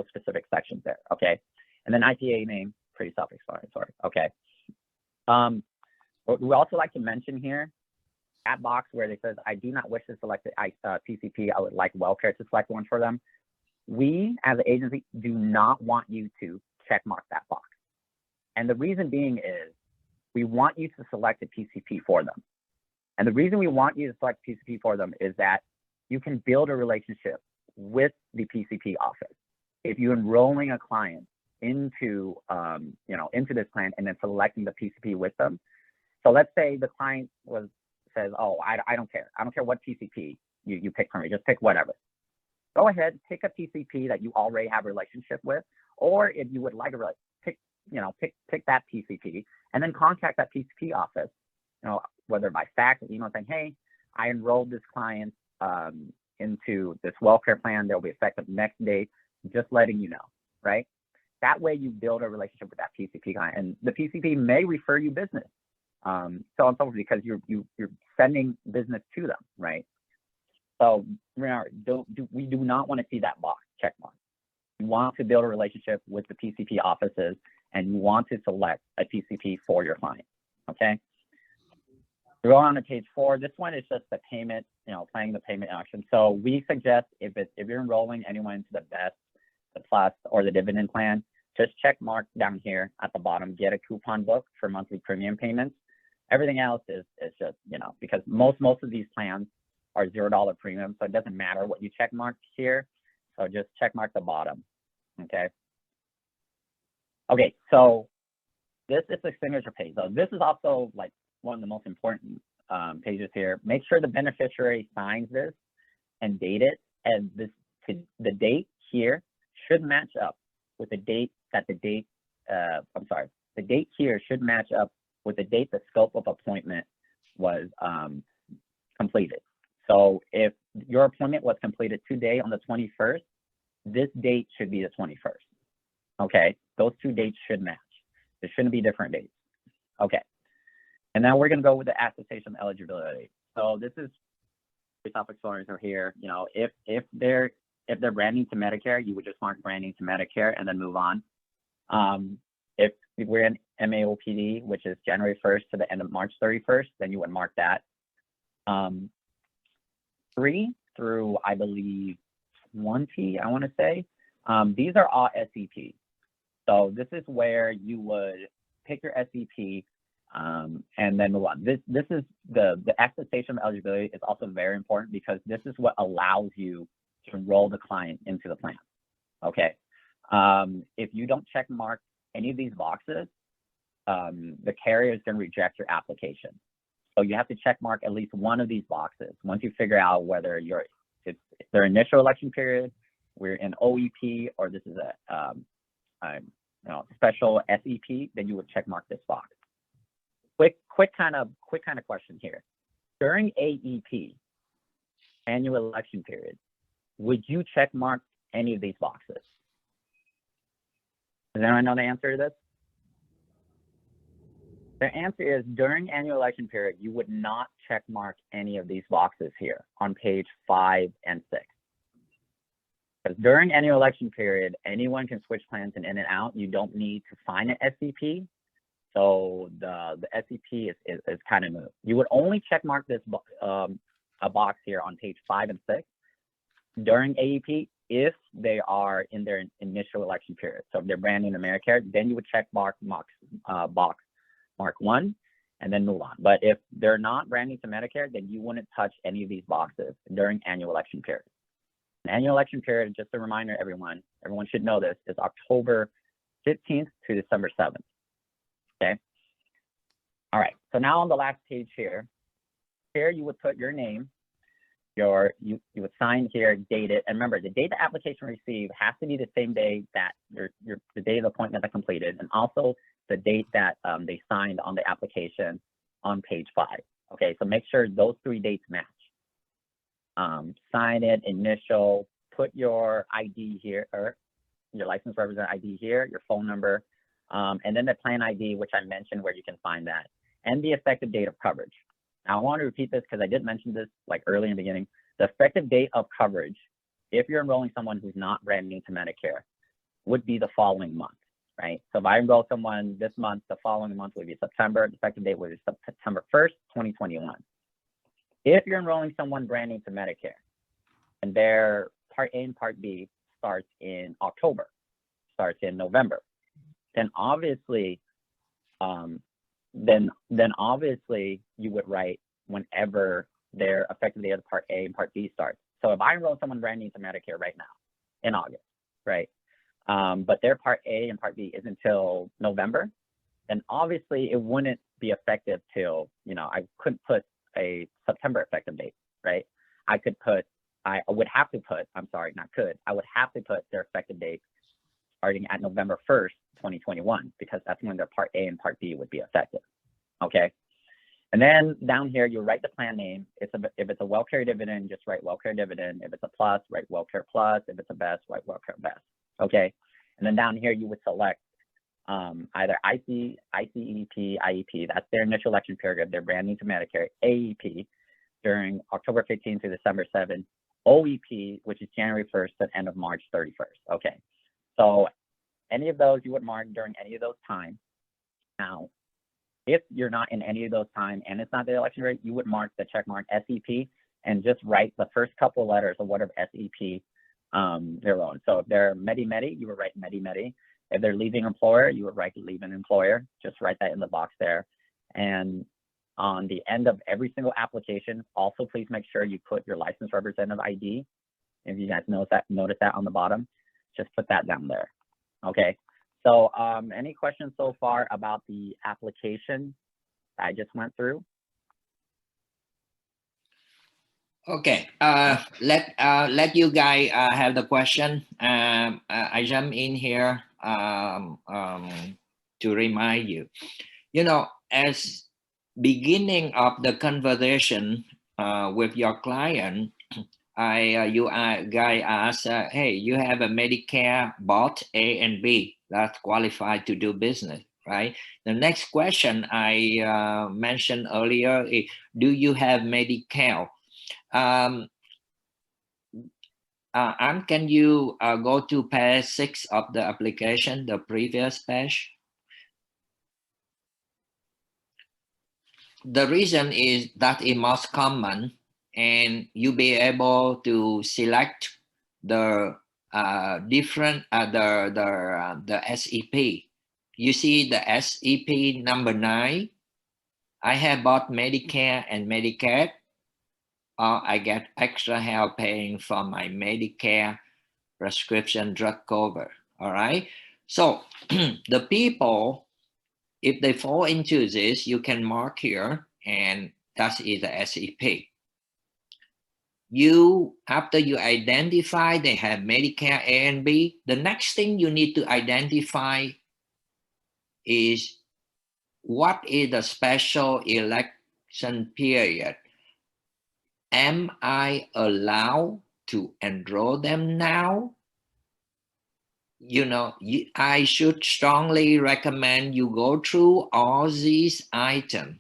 specific sections there, okay? And then IPA name, pretty self-explanatory, okay? We also like to mention here, that box where it says, I do not wish to select the PCP, I would like WellCare to select one for them. We, as an agency, do not want you to check mark that box. And the reason being is, we want you to select a PCP for them. And the reason we want you to select PCP for them is that you can build a relationship with the PCP office. If you're enrolling a client into, into this plan and then selecting the PCP with them. So let's say the client says, oh, I don't care. I don't care what PCP you pick for me, just pick whatever. Go ahead, pick a PCP that you already have a relationship with, or if you would like to pick that PCP and then contact that PCP office, whether by fax or email saying, hey, I enrolled this client into this WellCare plan. They'll be effective next date, just letting you know, right? That way you build a relationship with that PCP client, and the PCP may refer you business. So on so forth, because you're sending business to them, right? So we do not want to see that box check mark. You want to build a relationship with the PCP offices, and you want to select a PCP for your client, okay? We're going on to page 4. This one is just the payment, playing the payment option. So we suggest if you're enrolling anyone into the BEST, the Plus, or the dividend plan, just check mark down here at the bottom, get a coupon book for monthly premium payments. Everything else is just, because most of these plans are $0 premium, so it doesn't matter what you check mark here. So just check mark the bottom, okay? Okay, so this is the signature page. So this is also like one of the most important pages here. Make sure the beneficiary signs this and date it, and the date here should match up with the date that the date here should match up with the date the scope of appointment was completed. So if your appointment was completed today on the 21st, this date should be the 21st. Okay, those two dates should match. There shouldn't be different dates. Okay, and now we're gonna go with the attestation of eligibility. So this is self-explanatory are here. You know, if they're branding to Medicare, you would just mark branding to Medicare and then move on. If we're in MAOPD, which is January 1st to the end of March 31st, then you would mark that. 3 through, I believe, 20, I want to say, these are all SEP. So this is where you would pick your SEP and then move on. This is the attestation of eligibility is also very important because this is what allows you to enroll the client into the plan. Okay. If you don't check mark any of these boxes, the carrier is going to reject your application. So you have to check mark at least one of these boxes. Once you figure out whether it's their initial election period, we're in OEP, or this is a special SEP, then you would check mark this box. Quick kind of question here. During AEP, annual election period, would you check mark any of these boxes? Does anyone know the answer to this? The answer is during annual election period, you would not check mark any of these boxes here on page 5 and 6. Because during annual election period, anyone can switch plans in and out. You don't need to find an SCP. So the SCP is kind of new. You would only check mark this a box here on page 5 and 6 during AEP if they are in their initial election period. So if they're branding Medicare, then you would check mark 1 and then move on. But if they're not branding to Medicare, then you wouldn't touch any of these boxes during annual election period. An annual election period, just a reminder, everyone should know this, is October 15th to December 7th. Okay. All right. So now on the last page here you would put your name, you would sign here, date it, and remember the date the application received has to be the same day that the date of the appointment that completed, and also the date that they signed on the application on page 5. Okay, so make sure those 3 dates match. Sign it, initial, put your ID here, or your license representative ID here, your phone number, and then the plan ID, which I mentioned where you can find that, and the effective date of coverage. Now I want to repeat this because I did mention this like early in the beginning. The effective date of coverage, if you're enrolling someone who's not branding to Medicare, would be the following month, right? So if I enroll someone this month, the following month would be September. The effective date would be September 1st, 2021. If you're enrolling someone branding to Medicare and their Part A and Part B starts in October, starts in November, then obviously, obviously you would write whenever their effective date of Part A and Part B starts. So if I enroll someone branding to Medicare right now in August, right, but their Part A and Part B is until November, then obviously it wouldn't be effective till, I couldn't put a September effective date, right? I would have to put their effective date starting at November 1st, 2021, because that's when their Part A and Part B would be effective, okay? And then down here, you write the plan name. If it's a WellCare dividend, just write WellCare dividend. If it's a plus, write WellCare plus. If it's a best, write WellCare best, okay? And then down here, you would select either ICEP, IEP, that's their initial election period. They're branding to Medicare. AEP during October 15th to December 7th. OEP, which is January 1st to the end of March 31st. Okay, so any of those you would mark during any of those times. Now, if you're not in any of those times and it's not the election rate, you would mark the check mark SEP and just write the first couple of letters of whatever SEP they're on. So if they're Medi-Medi, you would write Medi-Medi. If they're leaving employer, you would write leaving employer. Just write that in the box there. And on the end of every single application, also please make sure you put your license representative ID. If you guys notice that on the bottom, just put that down there. Okay. So any questions so far about the application that I just went through? Okay, let you guys have the question. I jump in here to remind you. You know, as beginning of the conversation with your client, guy asked, hey, you have a Medicare both A and B that's qualified to do business, right? The next question I mentioned earlier is, do you have Medicare? Can you go to page 6 of the application, the previous page? The reason is that it most common, and you be able to select the different the SEP. You see the SEP number 9. I have bought Medicare and Medicaid. I get extra help paying for my Medicare prescription drug cover. All right. So the people, if they fall into this, you can mark here, and that is the SEP. After you identify they have Medicare A and B, the next thing you need to identify is what is the special election period. Am I allowed to enroll them now? You know, I should strongly recommend you go through all these items.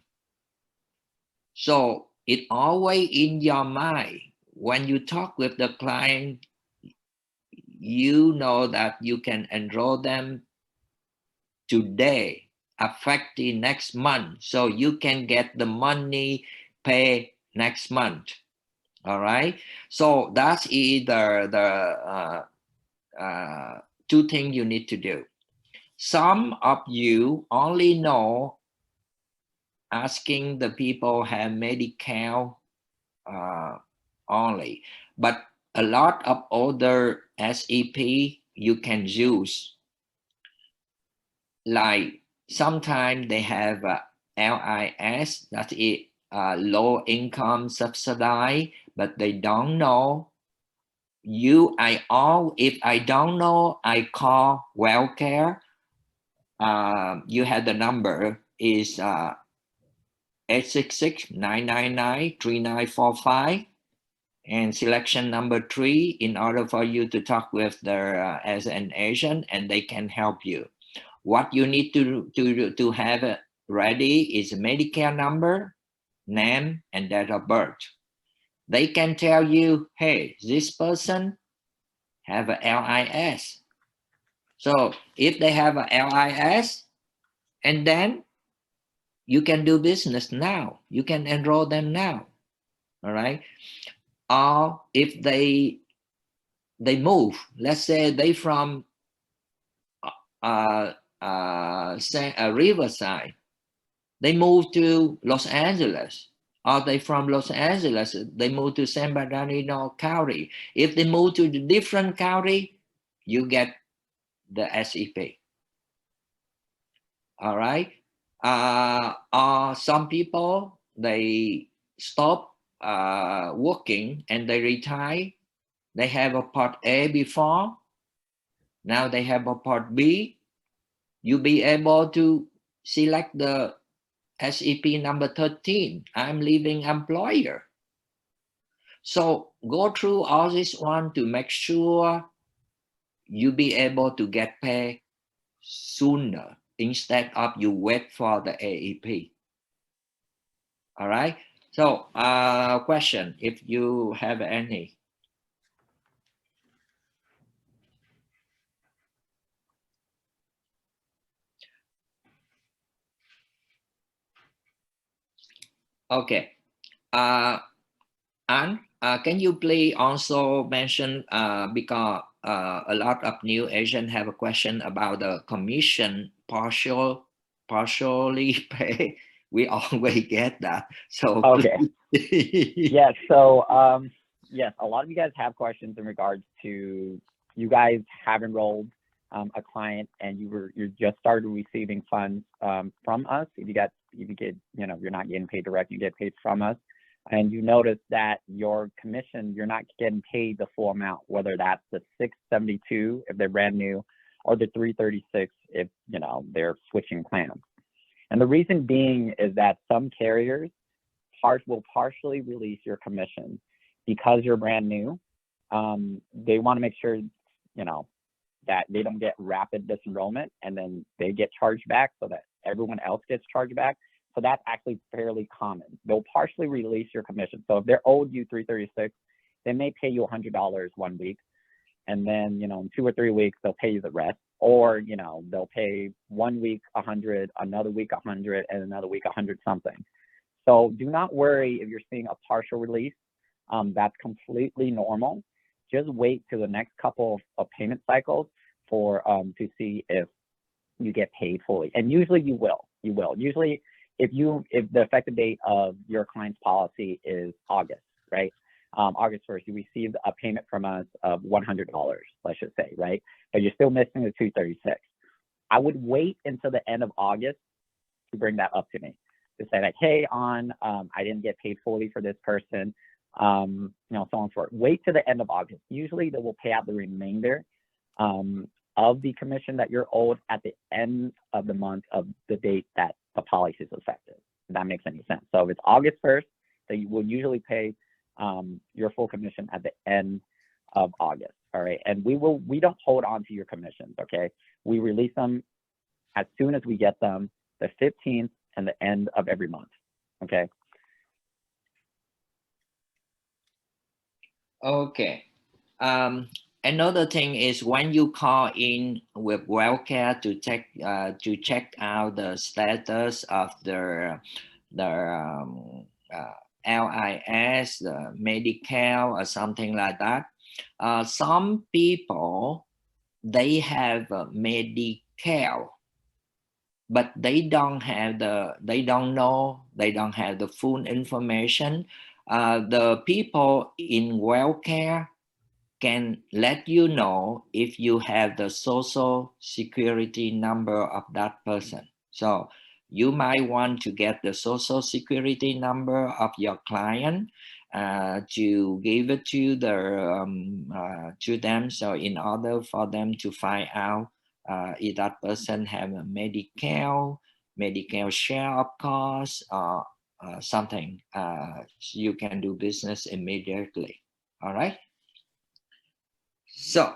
So it always in your mind when you talk with the client, you know that you can enroll them today, affecting next month, so you can get the money pay next month. All right. So that's either the two things you need to do. Some of you only know asking the people have Medicare only, but a lot of other SEP you can use. Like sometimes they have LIS, that is low income subsidized, but they don't know. If I don't know, I call WellCare. You have the number is 866-999-3945, and selection number 3 in order for you to talk with their as an agent, and they can help you. What you need to have ready is a Medicare number, name, and date of birth. They can tell you, hey, this person have a LIS. So if they have a LIS, and then you can do business now. You can enroll them now. All right. Or if they move, let's say they from Riverside, they move to Los Angeles, or they from Los Angeles, they move to San Bernardino County. If they move to the different county, you get the SEP. All right. Some people, they stop working and they retire. They have a Part A before. Now they have a Part B. You be able to select the SEP number 13. I'm leaving employer. So go through all this one to make sure you be able to get paid sooner instead of you wait for the AEP. All right. So question, if you have any. Okay. Anne, can you please also mention, because a lot of new agents have a question about the commission partially pay. We always get that. So okay. Yeah. So yes, a lot of you guys have questions in regards to, you guys have enrolled a client and you just started receiving funds from us, if you get, you know, you're not getting paid direct, you get paid from us, and you notice that your commission, you're not getting paid the full amount, whether that's the $672 if they're brand new, or the $336 if, you know, they're switching plans. And the reason being is that some carriers will partially release your commission because you're brand new. They want to make sure, you know, that they don't get rapid disenrollment and then they get charged back so that everyone else gets charged back. So that's actually fairly common. They'll partially release your commission. So if they're owed you $336, they may pay you $100 one week, and then, you know, in 2 or 3 weeks they'll pay you the rest. Or, you know, they'll pay 1 week 100, another week 100, and another week 100 something. So do not worry if you're seeing a partial release. That's completely normal. Just wait till the next couple of payment cycles for to see if you get paid fully. And usually you will. You will. Usually if the effective date of your client's policy is August, right? August 1st, you received a payment from us of $100, let's just say, right? But you're still missing the $236. I would wait until the end of August to bring that up to me, to say like, hey, I didn't get paid fully for this person, you know, so on and so forth. Wait till the end of August. Usually they will pay out the remainder of the commission that you're owed at the end of the month of the date that the policy is effective, if that makes any sense. So if it's August 1st, then you will usually pay your full commission at the end of August. All right. And we don't hold on to your commissions. Okay. We release them as soon as we get them, the 15th and the end of every month. Okay. Okay. Another thing is when you call in with WellCare to check out the status of the LIS, the Medicare, or something like that. Some people, they have Medicare, but they don't have they don't have the full information. The people in WellCare can let you know if you have the social security number of that person. So you might want to get the social security number of your client to give it to them. So in order for them to find out if that person have a Medicare share of course, or something, you can do business immediately. All right. So,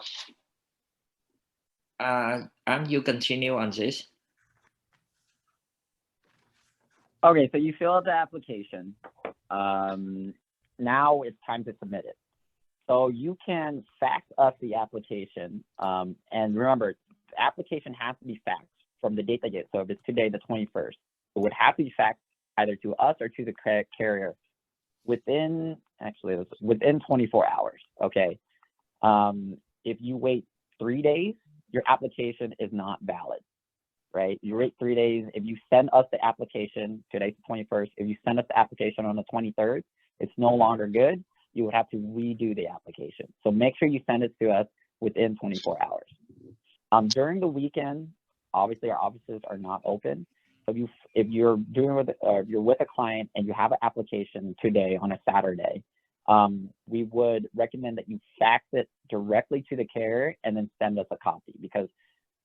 you continue on this. Okay, so you fill out the application. Now it's time to submit it. So you can fax us the application. And remember, the application has to be faxed from the date they get. So if it's today, the 21st, it would have to be faxed either to us or to the carrier within 24 hours, okay? If you wait 3 days, your application is not valid, right? You wait 3 days. If you send us the application, today's the 21st, if you send us the application on the 23rd, it's no longer good. You would have to redo the application. So make sure you send it to us within 24 hours. During the weekend, obviously our offices are not open. So if you're with a client and you have an application today on a Saturday, we would recommend that you fax it directly to the carrier and then send us a copy, because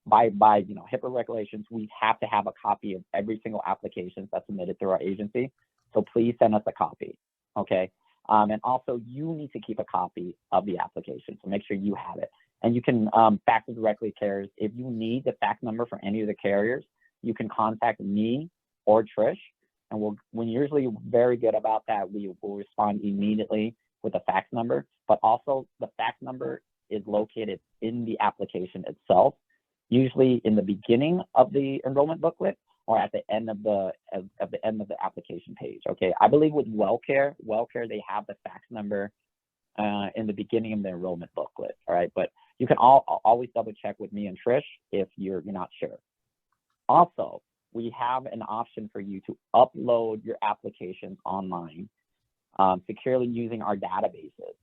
by HIPAA regulations, we have to have a copy of every single application that's submitted through our agency. So please send us a copy, okay? And also you need to keep a copy of the application, so make sure you have it. And you can fax it directly to carriers. If you need the fax number for any of the carriers, you can contact me or Trish, and we're usually very good about that. We will respond immediately with a fax number, but also the fax number is located in the application itself, usually in the beginning of the enrollment booklet or at the end of the application page. Okay, I believe with WellCare, they have the fax number in the beginning of the enrollment booklet. All right, but you can always double check with me and Trish if you're not sure. Also, we have an option for you to upload your applications online securely using our databases.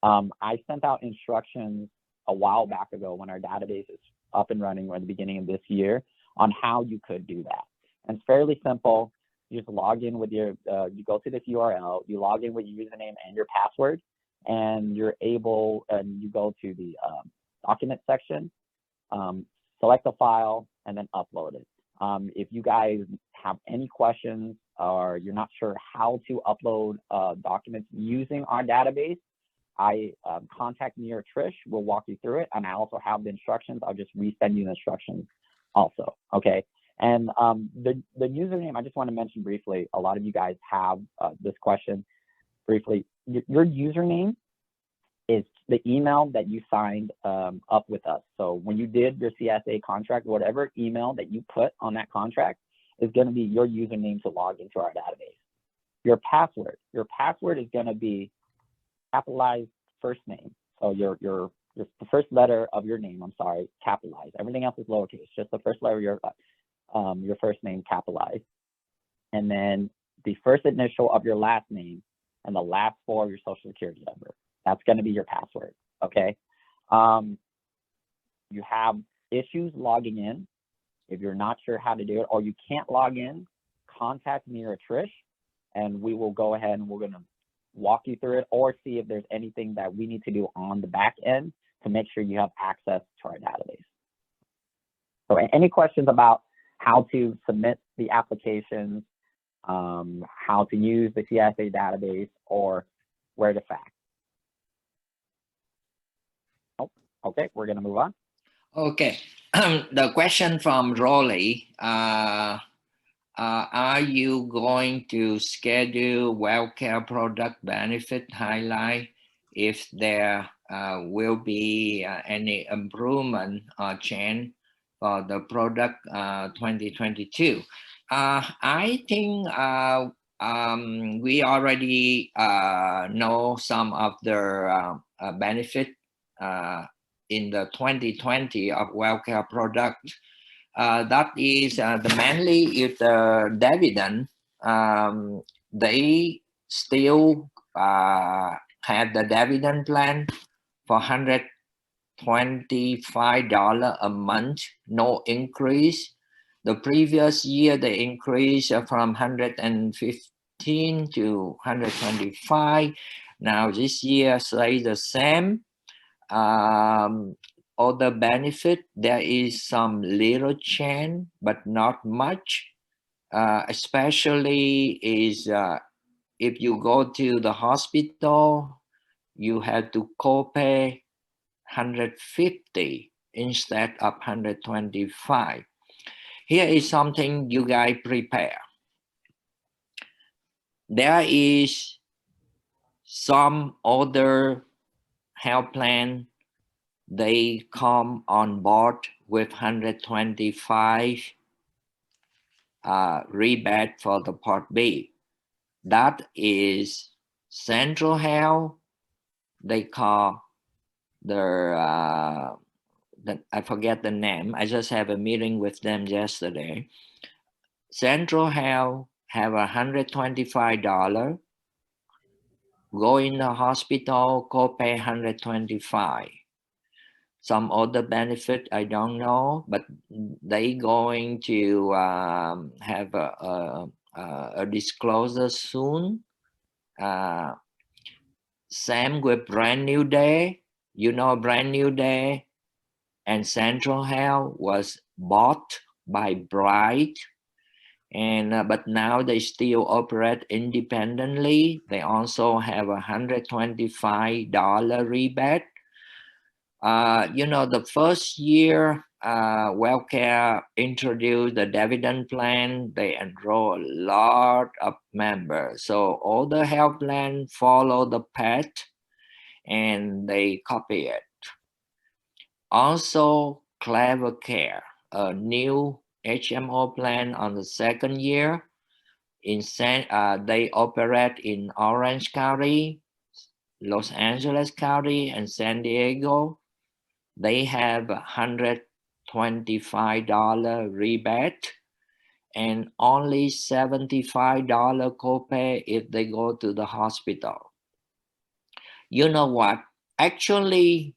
I sent out instructions a while back ago when our databases up and running at the beginning of this year on how you could do that. And it's fairly simple. You just log in with your, you go to this URL, you log in with your username and your password, and you're able, and you go to the document section, select a file, and then upload it. If you guys have any questions or you're not sure how to upload documents using our database, contact me or Trish. We'll walk you through it. And I also have the instructions. I'll just resend you the instructions also, okay? And the username, I just want to mention briefly, a lot of you guys have this question briefly. Your username is the email that you signed up with us. So when you did your CISA contract, whatever email that you put on that contract is going to be your username to log into our database. Your password is going to be capitalized first name. So the first letter of your name, I'm sorry, capitalized. Everything else is lowercase, just the first letter of your first name capitalized. And then the first initial of your last name and the last four of your social security number. That's going to be your password, okay? You have issues logging in. If you're not sure how to do it or you can't log in, contact me or Trish, and we will go ahead and we're going to walk you through it or see if there's anything that we need to do on the back end to make sure you have access to our database. So any questions about how to submit the applications, how to use the CISA database, or where to fax? Oh, okay, we're gonna move on. Okay, the question from Rolly. Are you going to schedule WellCare product benefit highlight if there will be any improvement or change for the product 2022? I think we already know some of the benefit in the 2020 of WellCare product. That is the mainly if the dividend, they still had the dividend plan for $125 a month, no increase. The previous year they increased from 115 to 125. Now this year stay the same. Other benefit, there is some little change, but not much. Especially is if you go to the hospital, you have to co-pay 150 instead of 125. Here is something you guys prepare. There is some other health plan, they come on board with 125 rebate for the Part B. That is Central Health. They call I forget the name. I just have a meeting with them yesterday. Central Health have $125. Go in the hospital, co-pay 125. Some other benefit I don't know, but they going to have a disclosure soon. Same with Brand New Day. You know, Brand New Day and Central Health was bought by Bright, and but now they still operate independently. They also have $125 rebate. You know, the first year WellCare introduced the dividend plan, they enroll a lot of members. So all the health plans follow the path and they copy it. Also, Clever Care, a new HMO plan on the second year. They operate in Orange County, Los Angeles County, and San Diego. They have $125 rebate and only $75 copay if they go to the hospital. You know what? Actually,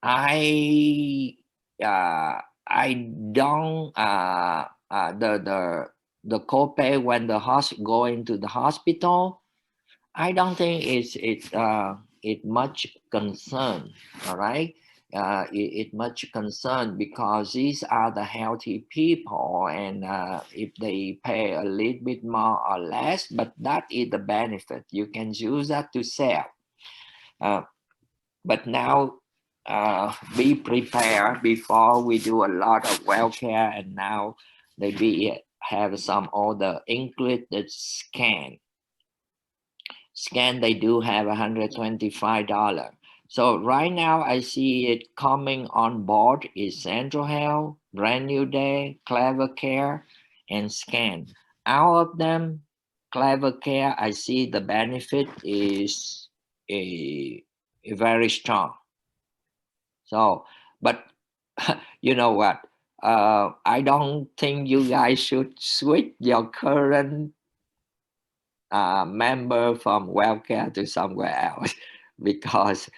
I I don't the copay when the going to the hospital. I don't think it much concern. All right, it much concern because these are the healthy people, and if they pay a little bit more or less, but that is the benefit. You can use that to sell. But now be prepared before we do a lot of welfare, and now they have some other include the scan. They do have $125. So right now I see it coming on board is Central Health, Brand New Day, Clever Care, and Scan. Out of them, Clever Care, I see the benefit is a very strong. So, but you know what? I don't think you guys should switch your current member from welfare to somewhere else because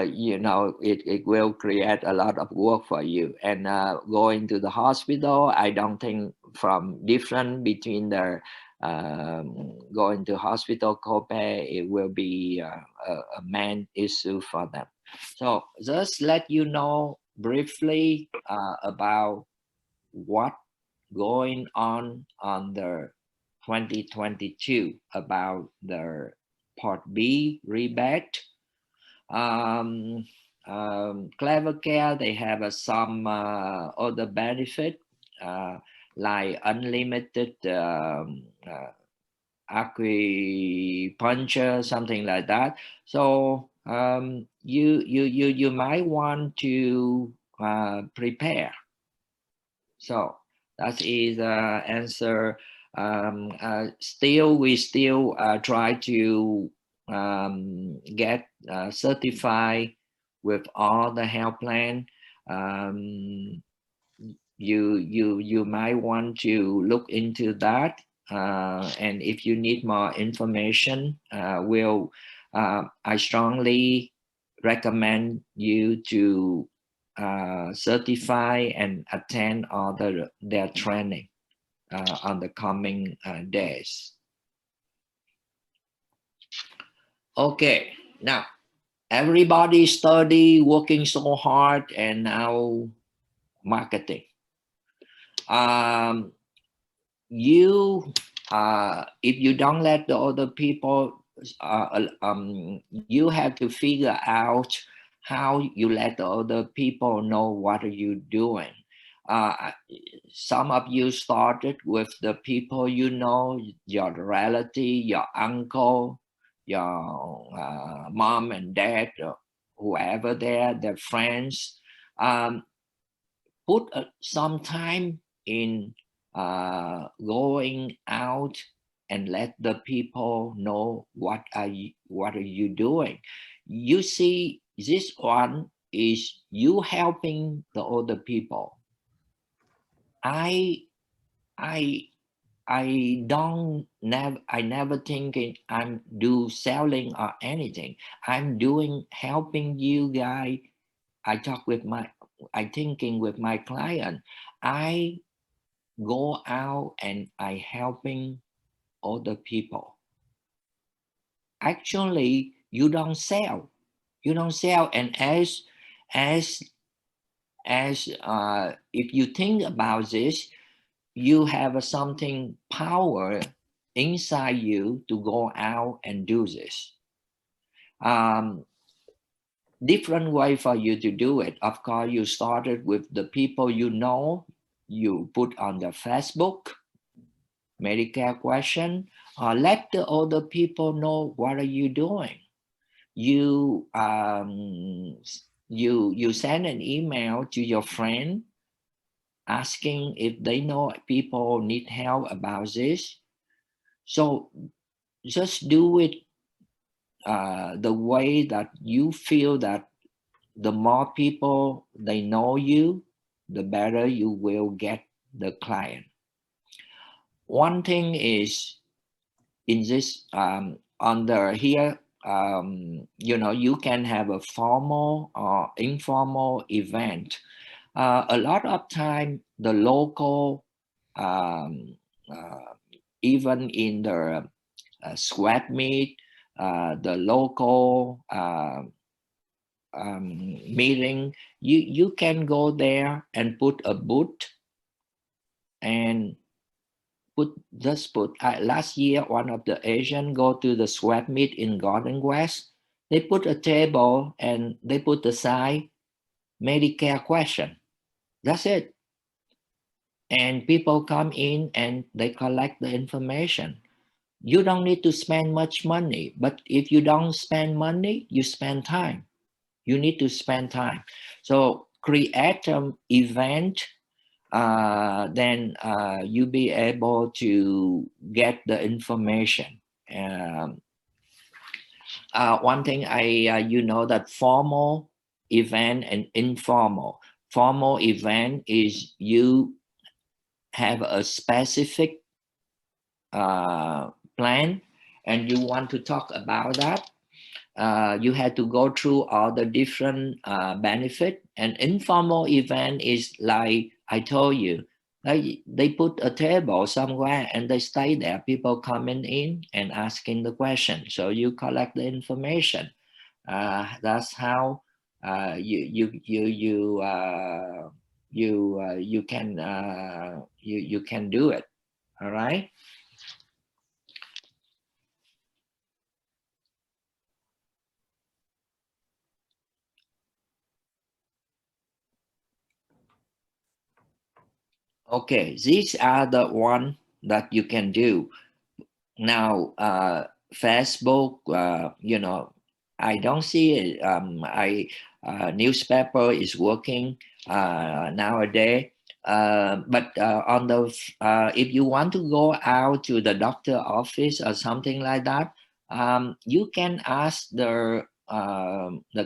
you know it will create a lot of work for you. And going to the hospital, I don't think from different between the going to hospital copay, it will be a main issue for them. So just let you know briefly about what going on the 2022 about the Part B rebate. Clever Care, they have some other benefit like unlimited acupuncture, something like that. So you might want to prepare. So that is answer. We still try to get certified with all the health plan. You might want to look into that, and if you need more information, I strongly recommend you to certify and attend all their training on the coming days. Okay, now everybody study, working so hard, and now marketing. You if you don't let the other people, you have to figure out how you let the other people know what are you doing. Some of you started with the people you know, your relative, your uncle, your mom and dad, or whoever their friends. Put some time in going out and let the people know what are you doing. You see, this one is you helping the other people. I never thinking I'm do selling or anything. I'm doing helping you guys. I thinking with my client. I go out and I helping other people. Actually, you don't sell, and as if you think about this, you have something power inside you to go out and do this. Different way for you to do it. Of course, you started with the people you know, you put on the Facebook, Medicare question, or let the other people know what are you doing. You you send an email to your friend asking if they know people need help about this. So just do it the way that you feel that the more people they know you, the better you will get the client. One thing is in this under here, you know, you can have a formal or informal event. A lot of time, the local, even in the sweat meet, the local meeting, you can go there and put a booth and last year one of the Asian go to the sweat meet in Garden West. They put a table and they put the sign Medicare question. That's it. And people come in and they collect the information. You don't need to spend much money, but if you don't spend money, you spend time. You need to spend time. So create an event, then you be able to get the information. One thing you know that formal event and informal. Formal event is you have a specific plan and you want to talk about that. You had to go through all the different benefit. And informal event is like I told you, they put a table somewhere and they stay there. People coming in and asking the question. So you collect the information. That's how you can do it. All right. Okay, these are the one that you can do. Now, Facebook, you know, I don't see it. Newspaper is working nowadays. But on the if you want to go out to the doctor office or something like that, you can ask the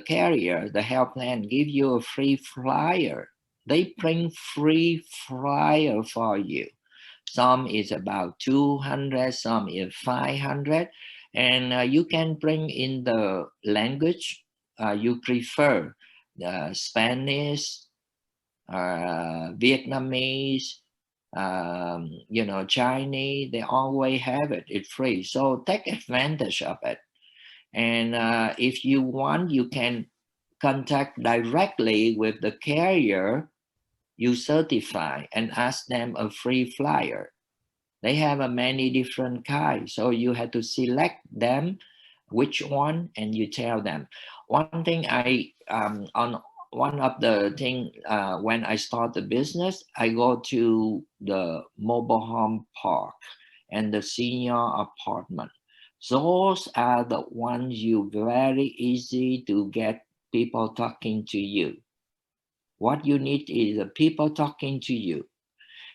carrier, the health plan, give you a free flyer. They bring free flyer for you. Some is about 200, some is 500, and you can bring in the language you prefer, Spanish, Vietnamese, you know, Chinese. They always have it. It's free, so take advantage of it. And if you want, you can contact directly with the carrier you certify and ask them a free flyer. They have a many different kinds, so you have to select them, which one, and you tell them. One thing on one of the thing when I start the business, I go to the mobile home park and the senior apartment. Those are the ones you very easy to get people talking to you. What you need is the people talking to you.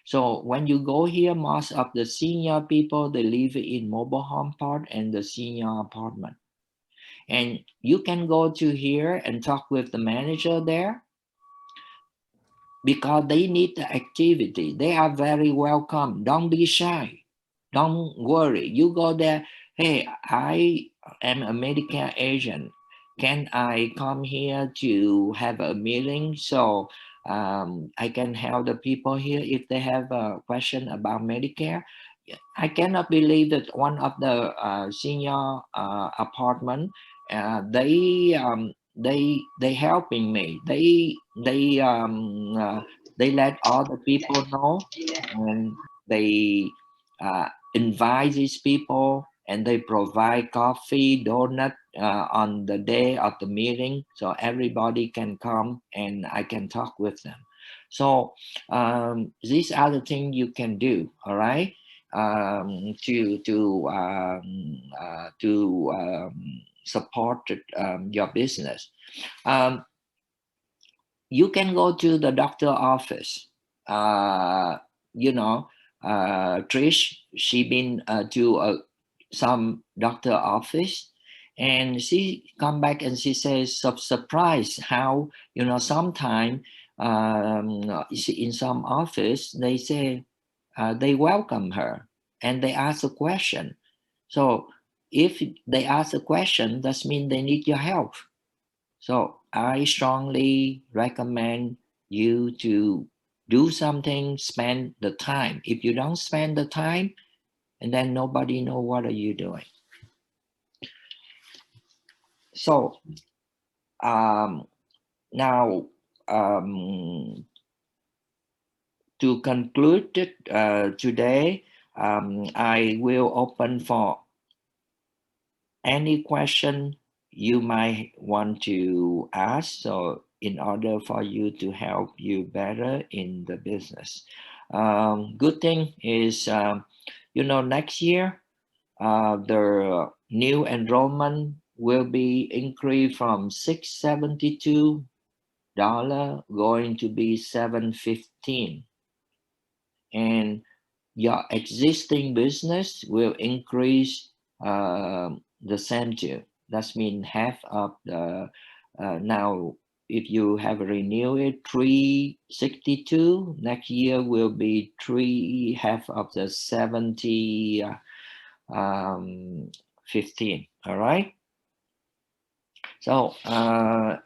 So when you go here, most of the senior people, they live in mobile home park and the senior apartment. And you can go to here and talk with the manager there because they need the activity. They are very welcome. Don't be shy. Don't worry. You go there. Hey, I am a Medicare agent. Can I come here to have a meeting so I can help the people here if they have a question about Medicare? I cannot believe that one of the senior apartment they helping me. They let all the people know, and they invite these people, and they provide coffee, donut on the day of the meeting, so everybody can come and I can talk with them. So these are the things you can do. All right. To support your business. You can go to the doctor office. You know, Trish, she been to some doctor office, and she come back and she says, surprised how, you know, sometime in some office they say they welcome her and they ask a question. So if they ask a question, that means they need your help. So I strongly recommend you to do something, spend the time. If you don't spend the time, and then nobody know what are you doing. So now to conclude today, I will open for any question you might want to ask. So in order for you to help you better in the business. Good thing is, next year, the new enrollment will be increased from $672 going to be $715, and your existing business will increase the same too. That means half of the now. If you have renewed it 362, next year will be half of the 15. All right. So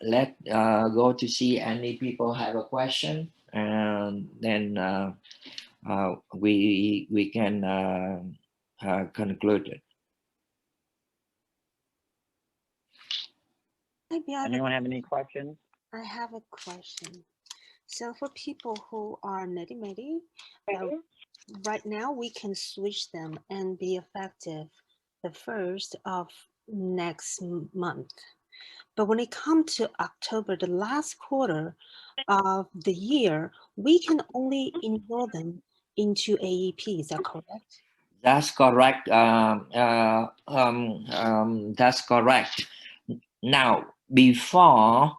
let's go to see any people have a question, and then we can conclude it. Anyone have any questions? I have a question. So for people who are nitty-gritty, right now we can switch them and be effective the 1st of next month. But when it comes to October, the last quarter of the year, we can only enroll them into AEP. Is that correct? That's correct. That's correct. Now, before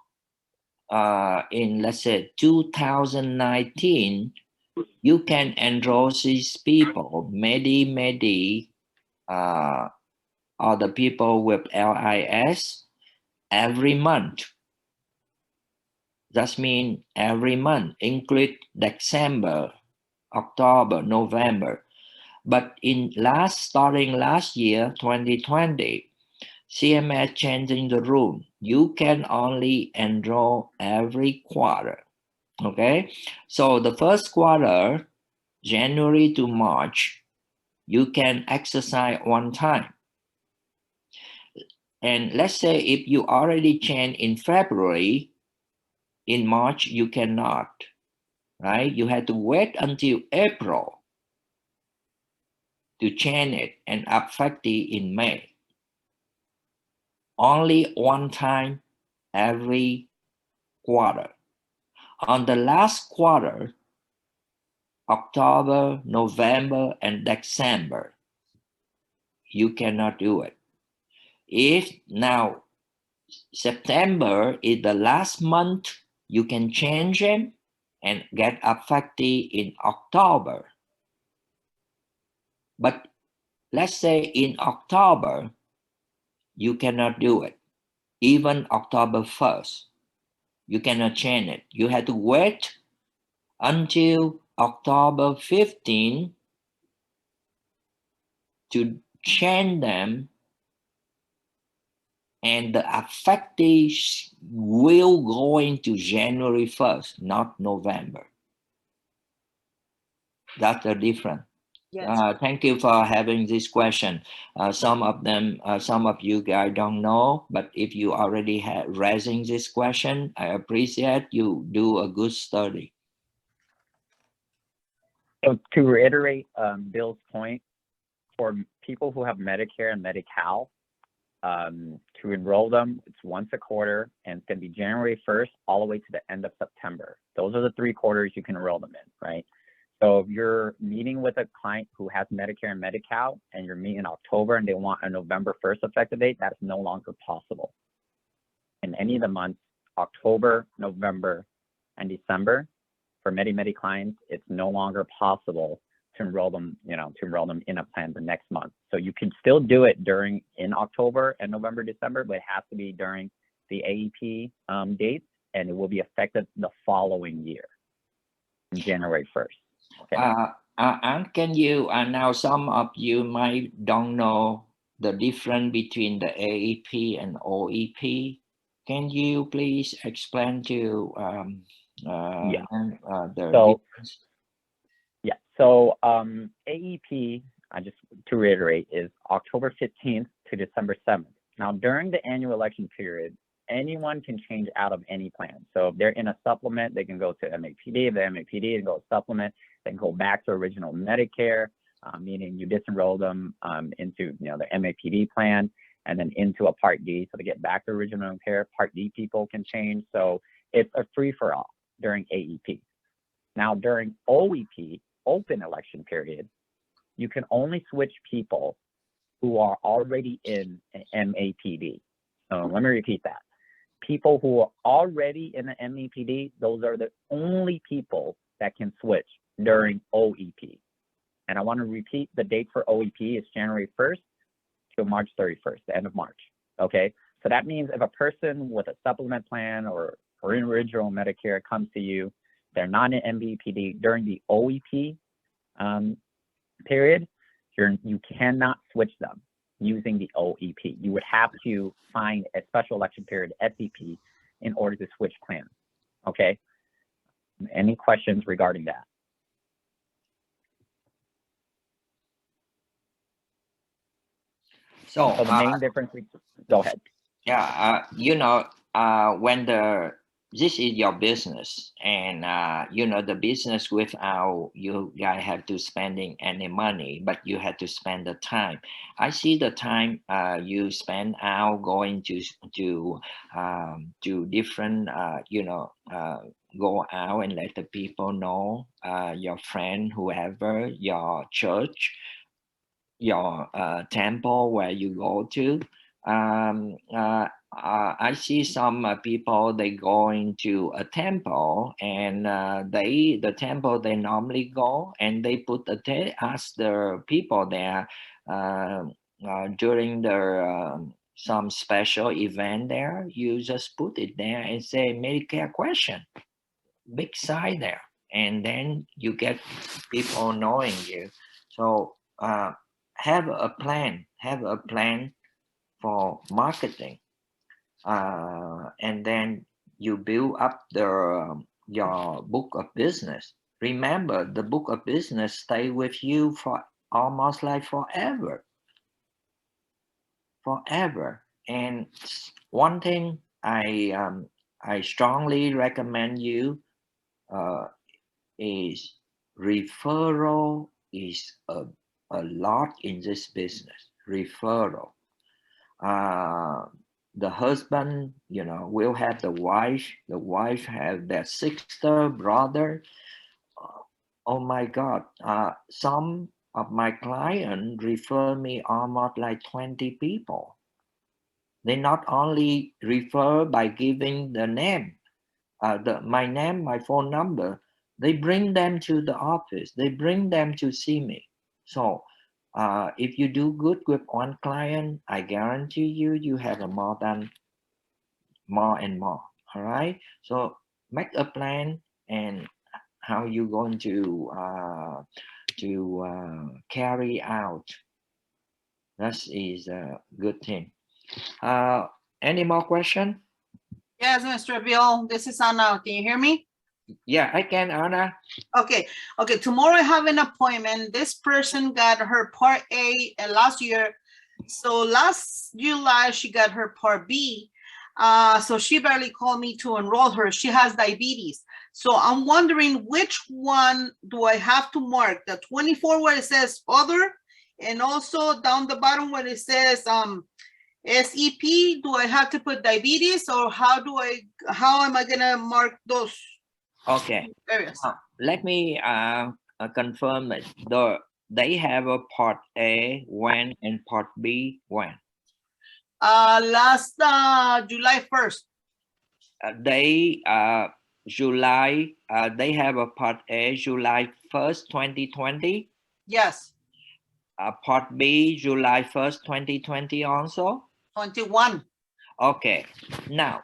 in, let's say, 2019, you can enroll these people, Medi, or the people with LIS, every month. That means every month, include December, October, November. But starting last year, 2020, CMS changing the rule. You can only enroll every quarter. Okay, so the first quarter, January to March, you can exercise one time. And let's say if you already changed in February, in March you cannot, right? You had to wait until April to change it and affect it in May. Only one time every quarter. On the last quarter, October, November, and December, you cannot do it. If now September is the last month, you can change them and get affected in October. But let's say in October, you cannot do it. Even October 1st, you cannot change it. You have to wait until October 15 to change them, and the effective will go into January 1st, not November. That's the difference. Yes. Thank you for having this question. Some of you guys don't know, but if you already have raising this question, I appreciate you do a good study. So to reiterate Bill's point, for people who have Medicare and Medi-Cal, to enroll them, it's once a quarter, and it's going to be January 1st all the way to the end of September. Those are the 3 quarters you can enroll them in, right? So if you're meeting with a client who has Medicare and Medi-Cal and you're meeting in October and they want a November 1st effective date, that's no longer possible. In any of the months, October, November, and December, for Medi clients, it's no longer possible to enroll them, in a plan the next month. So you can still do it in October and November, December, but it has to be during the AEP dates, and it will be effective the following year, January 1st. Okay. And can you, now some of you might don't know the difference between the AEP and OEP. Can you please explain to Yeah. And, the So- difference. Yeah. So AEP, just to reiterate, is October 15th to December 7th. Now, during the annual election period, anyone can change out of any plan. So if they're in a supplement, they can go to MAPD. If they're MAPD and go to supplement, they can go back to original Medicare, meaning you disenroll them into the MAPD plan and then into a Part D. So to get back to original Medicare, Part D people can change. So it's a free-for-all during AEP. Now, during OEP, open election period, you can only switch people who are already in an MAPD. So let me repeat that. People who are already in the MAPD, those are the only people that can switch during OEP. And I want to repeat, the date for OEP is January 1st to March 31st, the end of March. Okay, so that means if a person with a supplement plan or in original Medicare comes to you, they're not in MAPD during the OEP period, you cannot switch them using the OEP. You would have to find a special election period, SEP, in order to switch plans. Okay? Any questions regarding that? So, So the main difference, go ahead. yeah, when this is your business, and the business without you guys have to spending any money, but you have to spend the time. I see the time you spend out going to different go out and let the people know, your friend, whoever, your church, your temple where you go to. I see some people, they going to a temple, and the temple they normally go, and they ask the people there during the some special event there. You just put it there and say Medicare question, big sign there, and then you get people knowing you. So have a plan for marketing, and then you build up your book of business. Remember, the book of business stay with you for almost like forever. And one thing I strongly recommend you is referral is a lot in this business. Referral. The husband, will have the wife have their sister, brother. Oh my God. Some of my clients refer me almost like 20 people. They not only refer by giving the name, my name, my phone number, they bring them to the office. They bring them to see me. So if you do good with one client, I guarantee you have a more and more. All right. So make a plan and how you going to carry out. That is a good thing. Any more question? Yes, Mr. Bill, this is Anna. Can you hear me? Yeah, I can, Anna. Okay. Tomorrow I have an appointment. This person got her Part A last year. So last July, she got her Part B. So she barely called me to enroll her. She has diabetes. So I'm wondering which one do I have to mark? The 24 where it says other, and also down the bottom where it says SEP, do I have to put diabetes, or how am I gonna mark those Okay. areas? Let me confirm it. They have a Part A when and Part B when? Last July 1st. They July. They have a Part A July 1st, 2020. Yes. Part B July 1st, 2020 also. 21. Okay. Now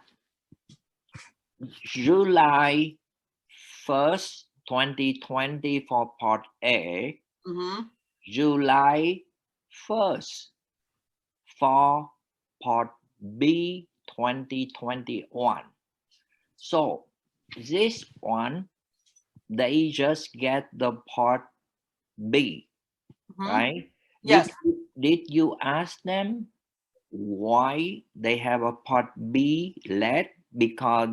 July 1st, 2020 for Part A. July 1st for Part B 2021. So this one, they just get the Part B, Mhm. right? Yes. Did you ask them why they have a Part B left? Because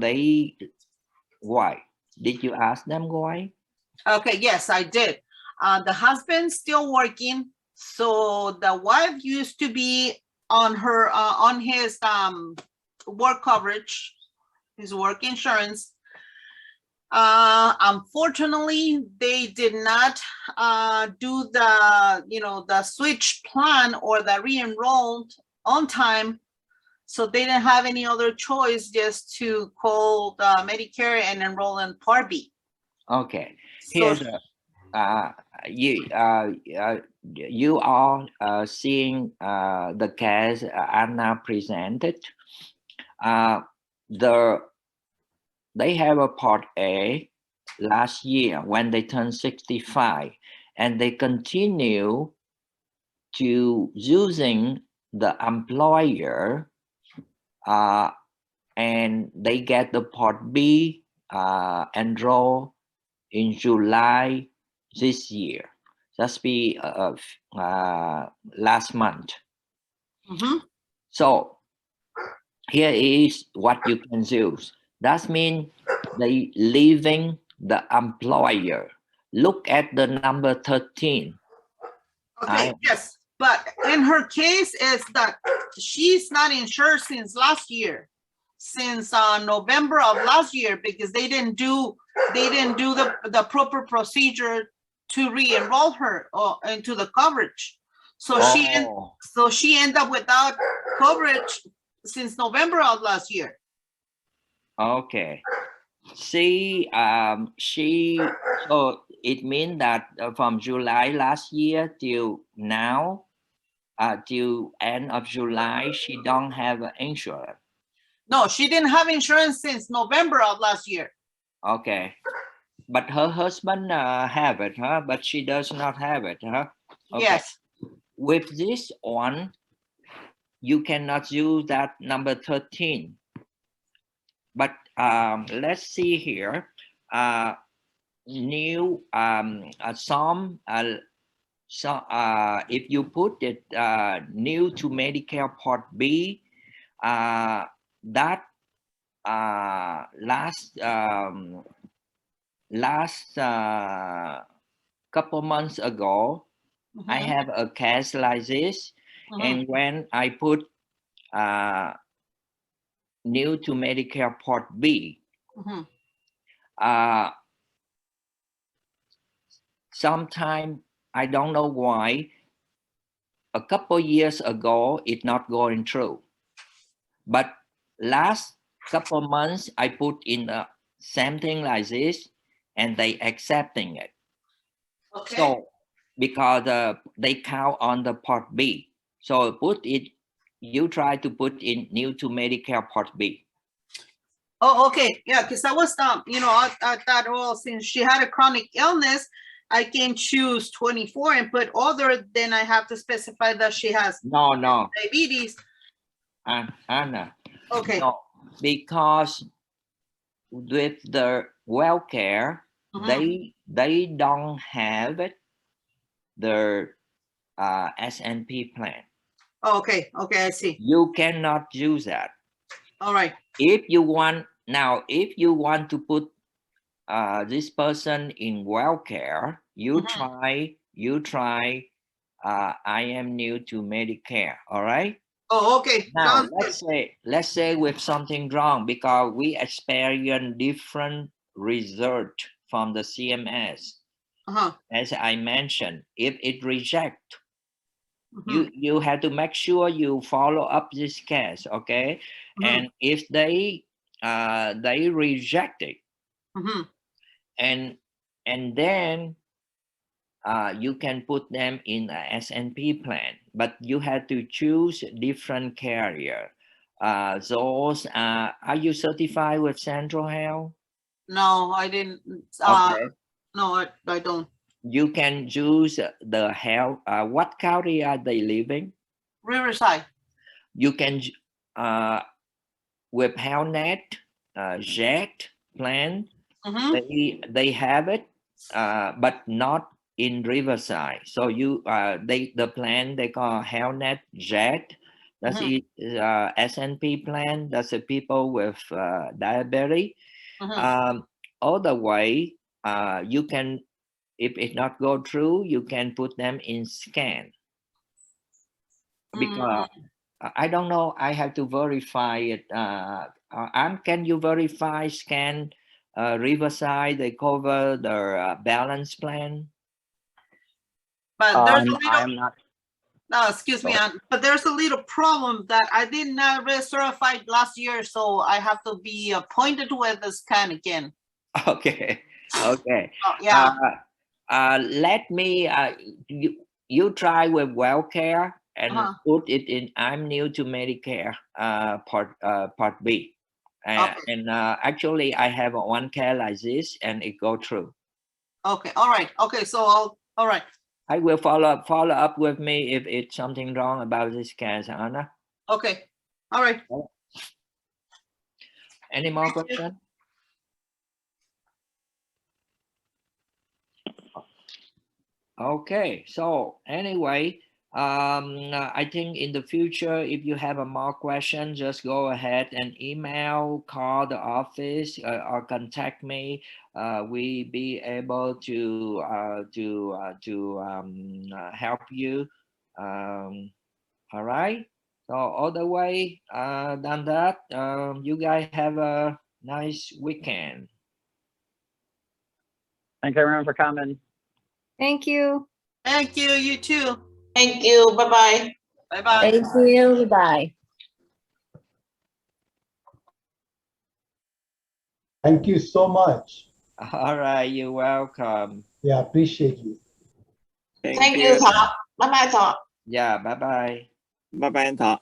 why? Did you ask them why? Okay, yes, I did. The husband's still working, so the wife used to be on her on his work coverage, his work insurance. Unfortunately, they did not do the switch plan or the re-enrolled on time, so they didn't have any other choice just to call the Medicare and enroll in Part B. Okay, So here's you are seeing the case Anna presented. They have a Part A last year when they turned 65, and they continue to using the employer, and they get the Part B enroll in July this year. That's be last month. mhm. So here is what you can use. That means they leaving the employer. Look at the number 13. Okay, yes, but in her case is that she's not insured since last year, since November of last year, because they didn't do the proper procedure to re-enroll her into the coverage. So she ended up without coverage since November of last year. Okay. See, so it means that from July last year till now, till end of July, she don't have insurance. No, she didn't have insurance since November of last year. Okay, but her husband have it, huh? But she does not have it, huh? Okay. Yes. With this one, you cannot use that number 13. But let's see here. New some so if you put it new to Medicare Part B, that last couple months ago, I Mhm, have a case like this, mhm. and when I put new to Medicare Part B, Mhm. sometime I don't know why, a couple years ago it not going through, but last couple months I put in something like this, and they accepting it. Okay. So because they count on the Part B, so put it. You try to put in new to Medicare Part B. Oh, okay. Yeah, because I was I thought, well, since she had a chronic illness, I can choose 24 and put other, then I have to specify that she has No, diabetes. Anna. Okay. No, because with the welfare, Mhm. they don't have it, the S&P plan. Oh, okay. Okay, I see. You cannot use that. All right. If you want to put this person in welfare, you Mhm. try I am new to Medicare. All right. Oh, okay. Now Sounds good. let's say with something wrong, because we experience different result from the CMS. Uh-huh. As I mentioned, if it reject, Mhm. you have to make sure you follow up this case, okay? Mhm. And if they reject it, Mhm. and then you can put them in a S&P plan, but you have to choose different carrier. Those are you certified with Central Health? No, I didn't. Okay. No, I don't. You can use the health. What county are they living? Riverside. You can with HealthNet, Jet, plan, Mhm. they have it, but not in Riverside. So the plan they call HealthNet Jet. That's Mhm. S&P plan. That's the people with diabetes. Mhm. All the way, you can, if it not go through, you can put them in scan. Because I don't know, I have to verify it. Can you verify scan Riverside? They cover the balance plan. But there's a I little, am not. no, excuse me, but there's a little problem that I did not recertify last year, so I have to be appointed with the scan again. Okay, okay. Oh, yeah. Let me. You try with WellCare and put it in. I'm new to Medicare. Part B. Okay. And actually, I have one care like this, and it go through. Okay. All right. Okay. So all right. I will follow up with me if it's something wrong about this case, Anna. Okay. All right. Any more questions? Okay, so anyway, I think in the future, if you have a more question, just go ahead and email, call the office, or contact me. We be able to help you. All right. So all the way done that. You guys have a nice weekend. Thanks everyone for coming. Thank you. Thank you. You too. Thank you. Bye-bye. Bye-bye. Thank you. Bye. Thank you so much. All right, you're welcome. Yeah, appreciate you. Thank you, Thọ. Bye-bye, Thọ. Yeah, bye bye. Bye bye anh Thọ.